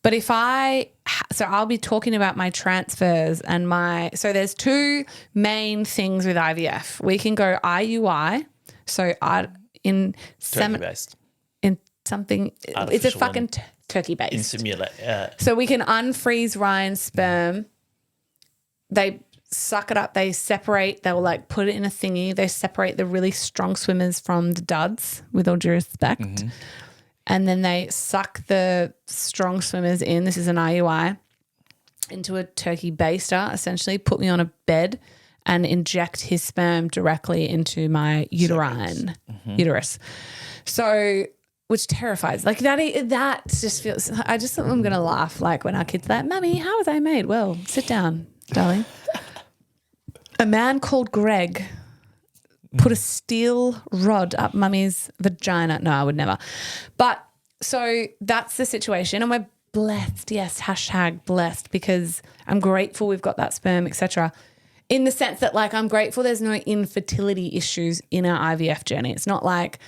But if so I'll be talking about my transfers and so there's two main things with IVF. We can go IUI. So Turkey-based. In something, it's a fucking turkey-based. So we can unfreeze Ryan's sperm. They suck it up. They separate. They'll like put it in a thingy. They separate the really strong swimmers from the duds, with all due respect. And then they suck the strong swimmers in. This is an IUI into a turkey baster, essentially put me on a bed and inject his sperm directly into my uterus. So, which terrifies. Like that just feels, I'm going to laugh like when our kids are like, Mummy, how was I made? Well, sit down, darling. A man called Greg put a steel rod up Mummy's vagina. No, I would never. But so that's the situation. And we're blessed. Yes, hashtag blessed, because I'm grateful we've got that sperm, etc. In the sense that like I'm grateful there's no infertility issues in our IVF journey. It's not like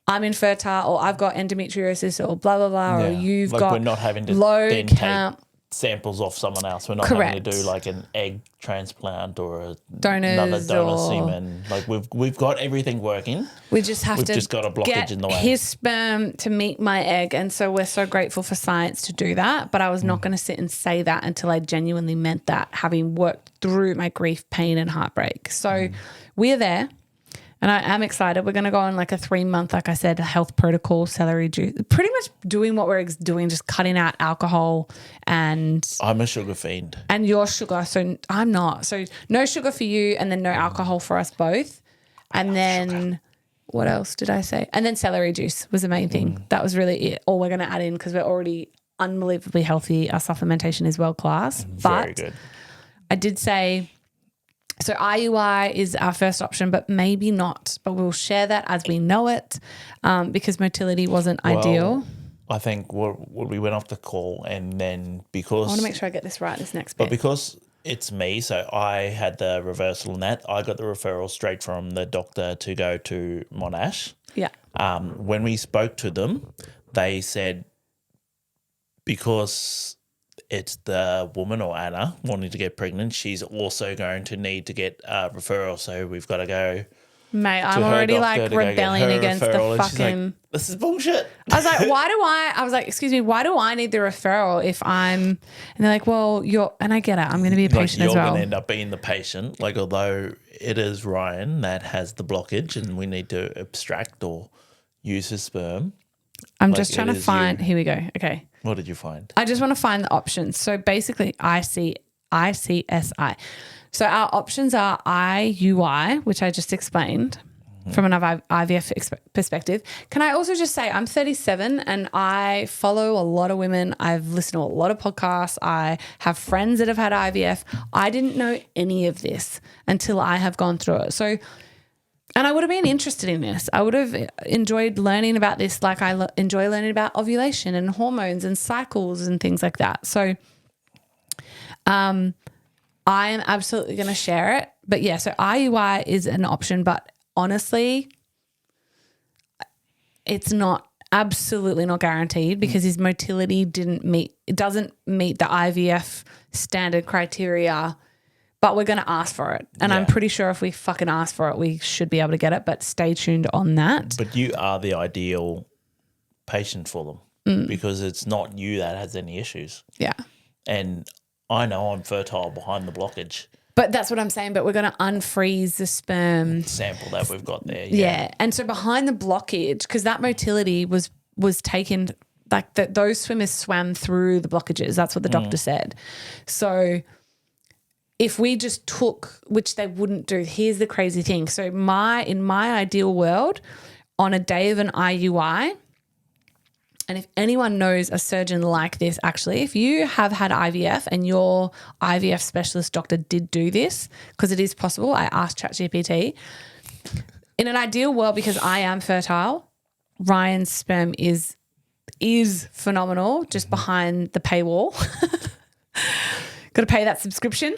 I'm infertile or I've got endometriosis or blah, blah, blah, or you've got we're not having to low then count. Take samples off someone else. We're not having to do like an egg transplant or another donor semen. Like we've got everything working. We just have to just got a blockage in the way. His sperm to meet my egg, and so we're so grateful for science to do that. But I was not going to sit and say that until I genuinely meant that, having worked through my grief, pain, and heartbreak. So we're there. And I am excited. We're going to go on like a 3-month, like I said, health protocol, celery juice, pretty much doing what we're doing, just cutting out alcohol. And I'm a sugar fiend. And you're sugar, so I'm not. So no sugar for you, and then no alcohol for us both. And then what else did I say? And then celery juice was the main thing. That was really it. All we're going to add in because we're already unbelievably healthy. Our supplementation is world class. Very good. I did say, so IUI is our first option, but maybe not. But we'll share that as we know it, because motility wasn't ideal. I think we went off the call, and then because I want to make sure I get this right, this next bit. But because it's me, so I had the reversal in that. I got the referral straight from the doctor to go to Monash. Yeah. When we spoke to them, they said because it's the woman or Anna wanting to get pregnant, she's also going to need to get a referral. So we've got to go. Mate, I'm already like rebelling against the fucking. Like, this is bullshit. I was like, I was like, excuse me, why do I need the referral if I'm, and they're like, well, and I get it. I'm going to be a patient as well. You're going to end up being the patient. Like, although it is Ryan that has the blockage and we need to abstract or use his sperm. I'm just trying to find, here we go. Okay. What did you find? I just want to find the options. So basically I see ICSI. So our options are IUI, which I just explained from an IVF perspective. Can I also just say I'm 37 and I follow a lot of women. I've listened to a lot of podcasts. I have friends that have had IVF. I didn't know any of this until I have gone through it. So, and I would have been interested in this. I would have enjoyed learning about this like I enjoy learning about ovulation and hormones and cycles and things like that. So I am absolutely going to share it. But yeah, so IUI is an option, but honestly, it's absolutely not guaranteed because his motility doesn't meet the IVF standard criteria, but we're going to ask for it. And I'm pretty sure if we fucking ask for it, we should be able to get it, but stay tuned on that. But you are the ideal patient for them because it's not you that has any issues. Yeah. And I know I'm fertile behind the blockage. But that's what I'm saying. But we're going to unfreeze the sperm sample that we've got there. Yeah. And so behind the blockage, because that motility was taken, like those swimmers swam through the blockages. That's what the doctor said. So if we just took, which they wouldn't do, here's the crazy thing. So in my ideal world, on a day of an IUI, and if anyone knows a surgeon like this, actually, if you have had IVF and your IVF specialist doctor did do this, because it is possible, I asked ChatGPT, in an ideal world, because I am fertile, Ryan's sperm is phenomenal, just behind the paywall. Got to pay that subscription.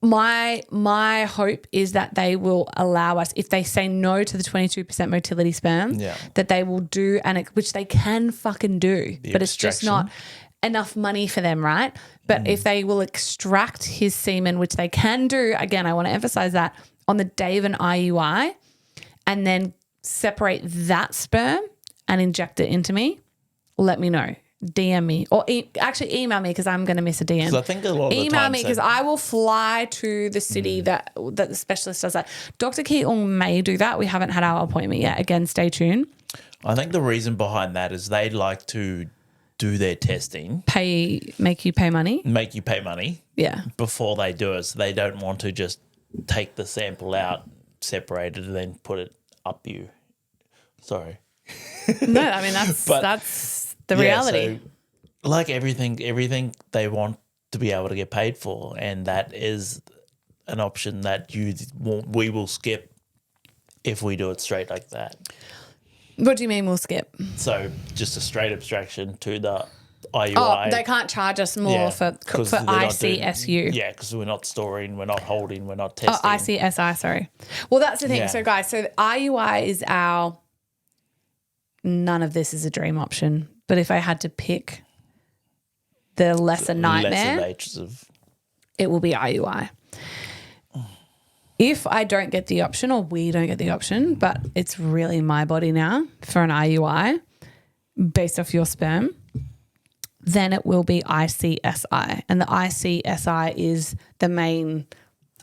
My hope is that they will allow us, if they say no to the 22% motility sperm, that they will do, which they can fucking do, but it's just not enough money for them, right? But if they will extract his semen, which they can do, again, I want to emphasize that, on the day of an IUI, and then separate that sperm and inject it into me, let me know. DM me or actually email me because I'm going to miss a DM. I think a lot of email me because I will fly to the city that the specialist does that. Dr. Keaton may do that. We haven't had our appointment yet. Again, stay tuned. I think the reason behind that is they like to do their testing. Make you pay money. Yeah. Before they do it. So they don't want to just take the sample out, separate it, and then put it up you. Sorry. No, I mean that's the reality. So like everything they want to be able to get paid for, and that is an option that we will skip if we do it straight like that. What do you mean we'll skip? So just a straight abstraction to the IUI. Oh, they can't charge us more for ICSU. Because we're not storing, we're not holding, we're not testing. Oh, ICSI, sorry. Well, that's the thing. Yeah. So guys, the IUI is none of this is a dream option. But if I had to pick the lesser nightmare, it will be IUI. If I don't get the option or we don't get the option, but it's really my body now for an IUI based off your sperm, then it will be ICSI. And the ICSI is the main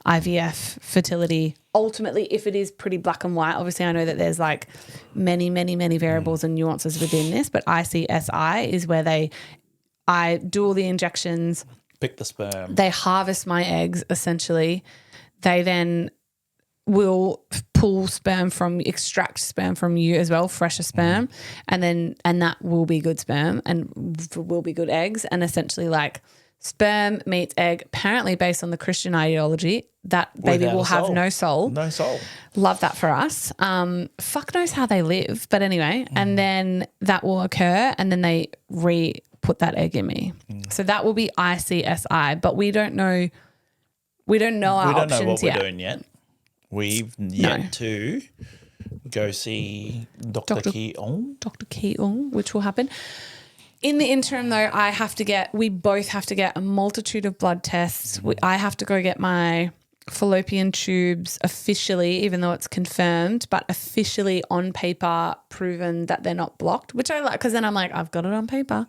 IVF fertility. Ultimately, if it is pretty black and white, obviously I know that there's like many, many, many variables and nuances within this, but ICSI is where I do all the injections. Pick the sperm. They harvest my eggs, essentially. They then will extract sperm from you as well, fresher sperm, and that will be good sperm and will be good eggs. And essentially like sperm meets egg, apparently based on the Christian ideology, that baby will have no soul. No soul. Love that for us. Fuck knows how they live. But anyway, and then that will occur and then they put that egg in me. So that will be ICSI, but we don't know our options yet. We don't know what we're doing yet. We've yet to go see Dr. Keaton. Dr. Keaton, which will happen. In the interim, though, we both have to get a multitude of blood tests. I have to go get my fallopian tubes officially, even though it's confirmed, but officially on paper proven that they're not blocked, which I like because then I'm like, I've got it on paper.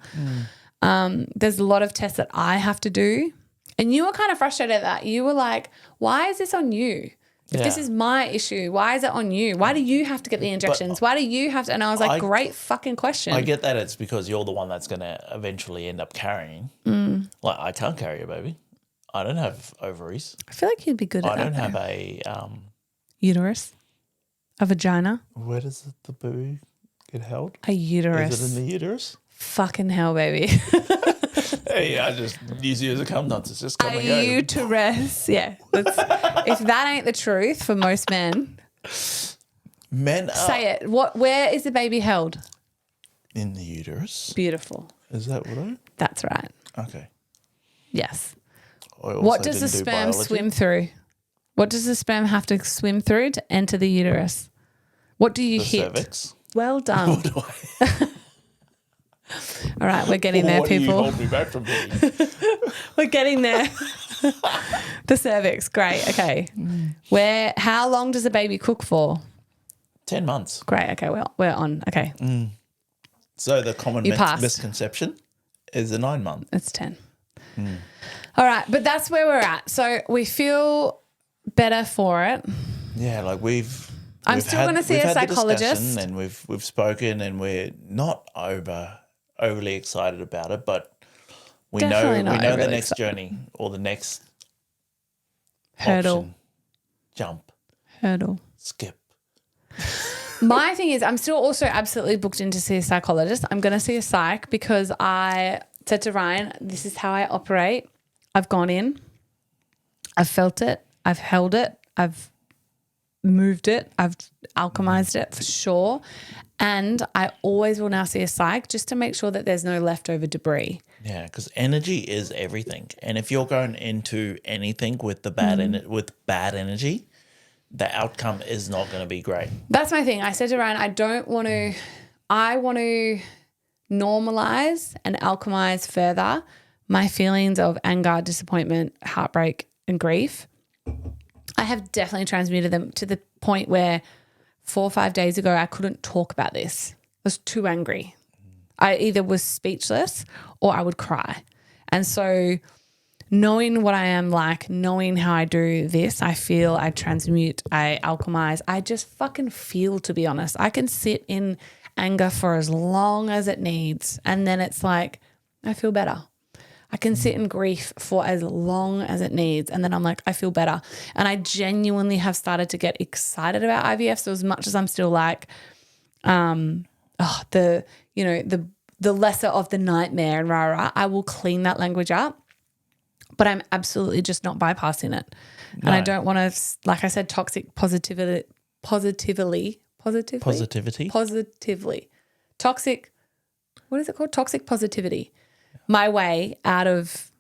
There's a lot of tests that I have to do. And you were kind of frustrated at that. You were like, why is this on you? If this is my issue, why is it on you? Why do you have to get the injections? Why do you have to? And I was like, great fucking question. I get that it's because you're the one that's going to eventually end up carrying. Like, I can't carry a baby. I don't have ovaries. I feel like you'd be good at that. I don't have a uterus, a vagina. Where does the baby get held? A uterus. Is it in the uterus? Fucking hell, baby. Hey, I just use you as a cum nut. It's just come and go. A uterus. Yeah. If that ain't the truth for most men. Men are. Say it. Where is the baby held? In the uterus. Beautiful. Is that what I? That's right. Okay. Yes. What does the sperm swim through? What does the sperm have to swim through to enter the uterus? What do you hit? Cervix. Well done. What do I? All right, we're getting there, people. What do you hold me back from doing? We're getting there. The cervix, great. Okay. How long does a baby cook for? 10 months. Great. Okay, well, we're on. Okay. So the common misconception is a 9 month. It's 10. All right, but that's where we're at. So we feel better for it. Yeah, like I'm still going to see a psychologist, and we've spoken, and we're not overly excited about it, but we know the next journey or the next hurdle, skip. My thing is, I'm still also absolutely booked in to see a psychologist. I'm going to see a psych because I said to Ryan, this is how I operate. I've gone in, I've felt it, I've held it, I've moved it, I've alchemized it for sure. And I always will now see a psych just to make sure that there's no leftover debris. Yeah, because energy is everything. And if you're going into anything with the bad energy, the outcome is not going to be great. That's my thing. I said to Ryan, I want to normalize and alchemize further my feelings of anger, disappointment, heartbreak, and grief. I have definitely transmuted them to the point where 4 or 5 days ago, I couldn't talk about this. I was too angry. I either was speechless or I would cry. And so knowing what I am like, knowing how I do this, I feel, I transmute, I alchemize, I just fucking feel, to be honest. I can sit in anger for as long as it needs, and then it's like, I feel better. I can sit in grief for as long as it needs, and then I'm like, I feel better. And I genuinely have started to get excited about IVF. So as much as I'm still like, the lesser of the nightmare and rah, I will clean that language up. But I'm absolutely just not bypassing it. No. And I don't want to, like I said, toxic positivity. Toxic, what is it called? Toxic positivity. My way out of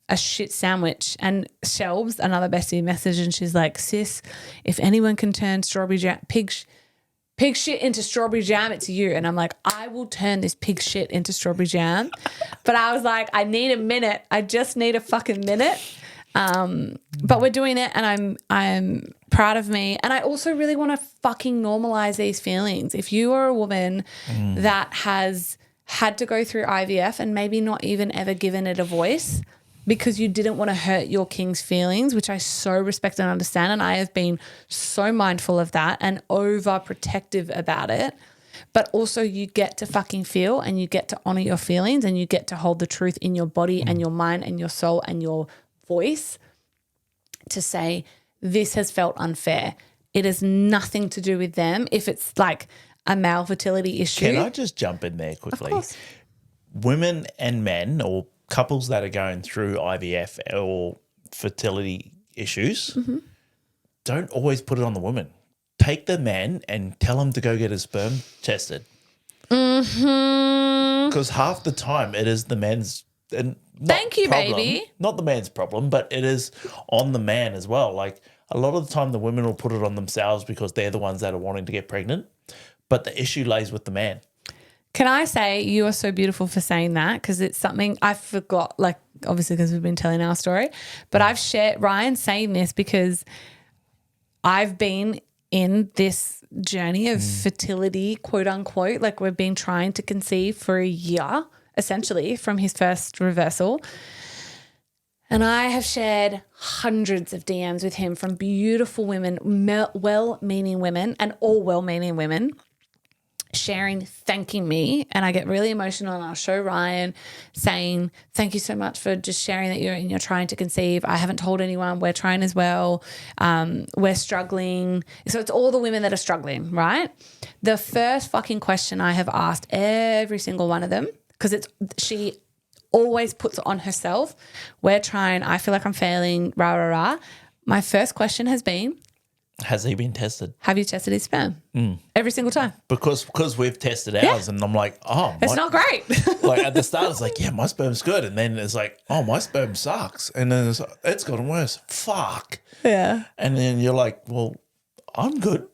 a shit sandwich. And Shelbs, another bestie, message, and she's like, sis, if anyone can turn strawberry jam, pig shit into strawberry jam, it's you. And I'm like, I will turn this pig shit into strawberry jam. But I was like, I need a minute. I just need a fucking minute. But we're doing it, and I'm proud of me. And I also really want to fucking normalize these feelings. If you are a woman that has had to go through IVF and maybe not even ever given it a voice because you didn't want to hurt your king's feelings, which I so respect and understand, and I have been so mindful of that and overprotective about it, but also you get to fucking feel, and you get to honor your feelings, and you get to hold the truth in your body and your mind and your soul and your voice to say, this has felt unfair. It has nothing to do with them. If it's like a male fertility issue. Can I just jump in there quickly? Of course. Women and men, or couples that are going through IVF or fertility issues, don't always put it on the woman. Take the man and tell him to go get his sperm tested. Because half the time it is the man's Thank you, baby. Not the man's problem, but it is on the man as well. Like, a lot of the time the women will put it on themselves because they're the ones that are wanting to get pregnant, but the issue lays with the man. Can I say you are so beautiful for saying that, because it's something I forgot, like obviously because we've been telling our story, but I've shared Ryan saying this because I've been in this journey of fertility, quote unquote, like we've been trying to conceive for a year, essentially, from his first reversal. And I have shared hundreds of DMs with him from beautiful women, well-meaning women, and all well-meaning women sharing, thanking me. And I get really emotional, and I'll show Ryan saying, thank you so much for just sharing that you're trying to conceive. I haven't told anyone. We're trying as well. We're struggling. So it's all the women that are struggling, right? The first fucking question I have asked every single one of them, because she always puts it on herself. We're trying. I feel like I'm failing, rah, rah, rah. My first question has been, has he been tested? have you tested his sperm? Every single time. Because we've tested ours, and I'm like, oh. It's not great. Like at the start, it's like, yeah, my sperm's good. And then it's like, oh, my sperm sucks. And then it's gotten worse. Fuck. Yeah. And then you're like, well, I'm good.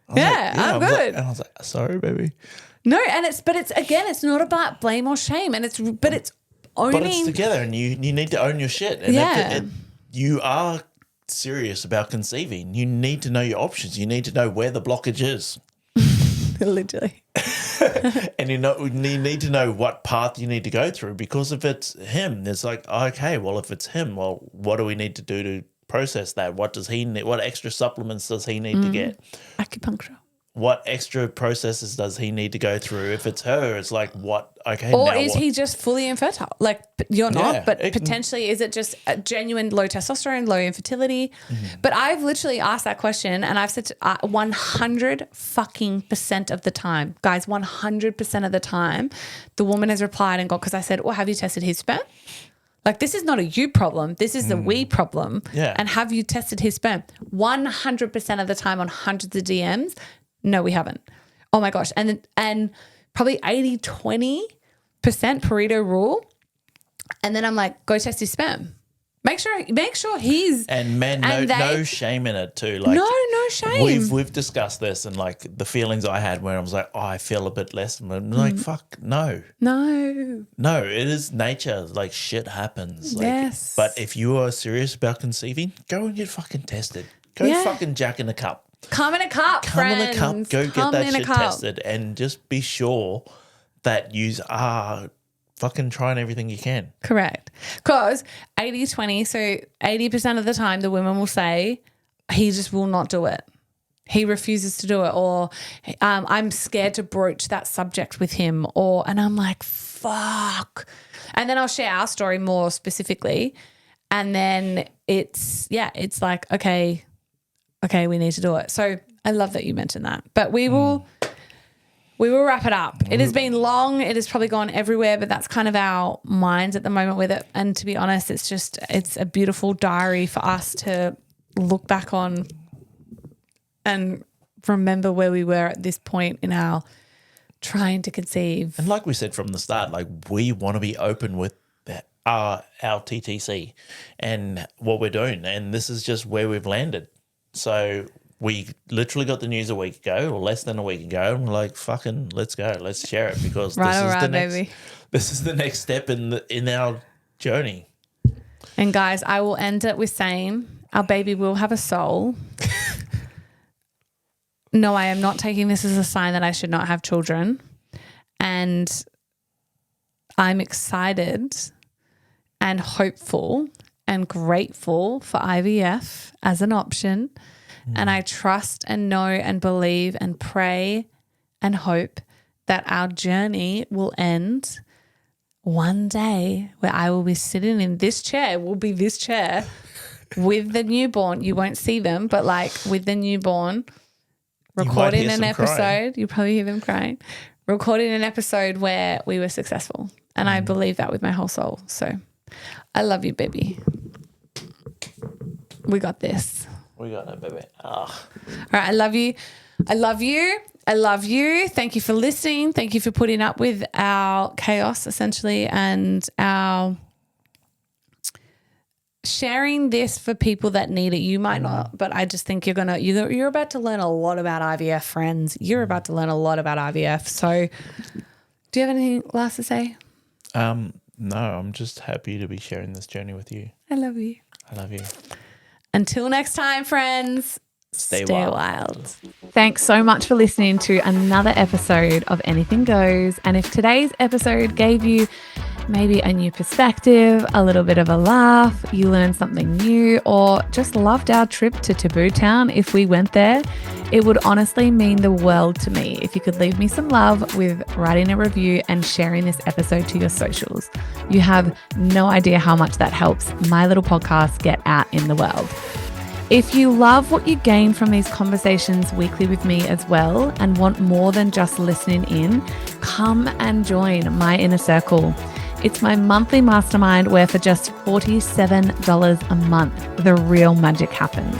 I'm good. And I was like, sorry, baby. No, and it's not about blame or shame. And it's owning. But it's together, and you need to own your shit. And if you are serious about conceiving, you need to know your options. You need to know where the blockage is. Literally. And you need to know what path you need to go through, because if it's him, it's like, okay, well, if it's him, well, what do we need to do to process that? What does he need? What extra supplements does he need to get? Acupuncture. What extra processes does he need to go through? If it's her, it's like, what? Okay, or now is what? he just fully infertile? Like, you're not, Yeah, but potentially is it just a genuine low testosterone, low infertility? But I've literally asked that question, and I've said 100% of the time, guys, 100% of the time, the woman has replied and gone, because I said, well, have you tested his sperm? Like, this is not a you problem. This is the we problem. Yeah. And have you tested his sperm? 100% of the time on hundreds of DMs, no, we haven't. Oh my gosh. And probably 80-20% Pareto rule. And then I'm like, go test his sperm. Make sure he's. And men, no shame in it too. Like, no shame. We've discussed this, and like the feelings I had when I was like, oh, I feel a bit less. And I'm like, fuck, no. No, it is nature. Like, shit happens. Like, yes. But if you are serious about conceiving, go and get fucking tested. Go fucking jack in a cup. Come in a cup, friends. Come in a cup. Go get that shit tested, and just be sure that you are fucking trying everything you can. Correct. Because 80-20, so 80% of the time the women will say, he just will not do it. He refuses to do it, or I'm scared to broach that subject with him, and I'm like, fuck. And then I'll share our story more specifically, and then it's like, okay, we need to do it. So I love that you mentioned that. But we will wrap it up. It has been long. It has probably gone everywhere, but that's kind of our minds at the moment with it. And to be honest, it's a beautiful diary for us to look back on and remember where we were at this point in our trying to conceive. And like we said from the start, like, we want to be open with our TTC and what we're doing. And this is just where we've landed. So we literally got the news a week ago, or less than a week ago, and we're like, fucking, let's go. Let's share it, because this is the next step in our journey. And guys, I will end it with saying our baby will have a soul. No, I am not taking this as a sign that I should not have children. And I'm excited and hopeful and grateful for IVF as an option. And I trust and know and believe and pray and hope that our journey will end one day where I will be sitting in this chair, with the newborn. You won't see them, but like with the newborn, recording an episode. Crying. You'll probably hear them crying. Recording an episode where we were successful. And I believe that with my whole soul. So I love you, baby. We got this. We got it, baby. All right, I love you. I love you. I love you. Thank you for listening. Thank you for putting up with our chaos, essentially, and our sharing this for people that need it. You might not, but I just think you're about to learn a lot about IVF, friends. You're about to learn a lot about IVF. So do you have anything last to say? No, I'm just happy to be sharing this journey with you. I love you. I love you. Until next time, friends, stay wild. Thanks so much for listening to another episode of Anything Goes. And if today's episode gave you maybe a new perspective, a little bit of a laugh, you learned something new, or just loved our trip to Taboo Town if we went there, it would honestly mean the world to me if you could leave me some love with writing a review and sharing this episode to your socials. You have no idea how much that helps my little podcast get out in the world. If you love what you gain from these conversations weekly with me as well and want more than just listening in, come and join my inner circle. It's my monthly mastermind where for just $47 a month, the real magic happens.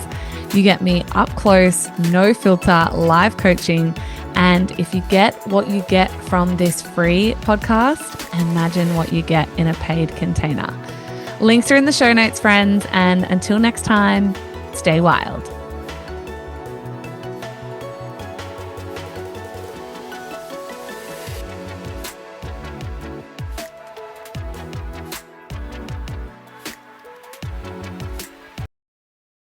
You get me up close, no filter, live coaching. And if you get what you get from this free podcast, imagine what you get in a paid container. Links are in the show notes, friends. And until next time, stay wild.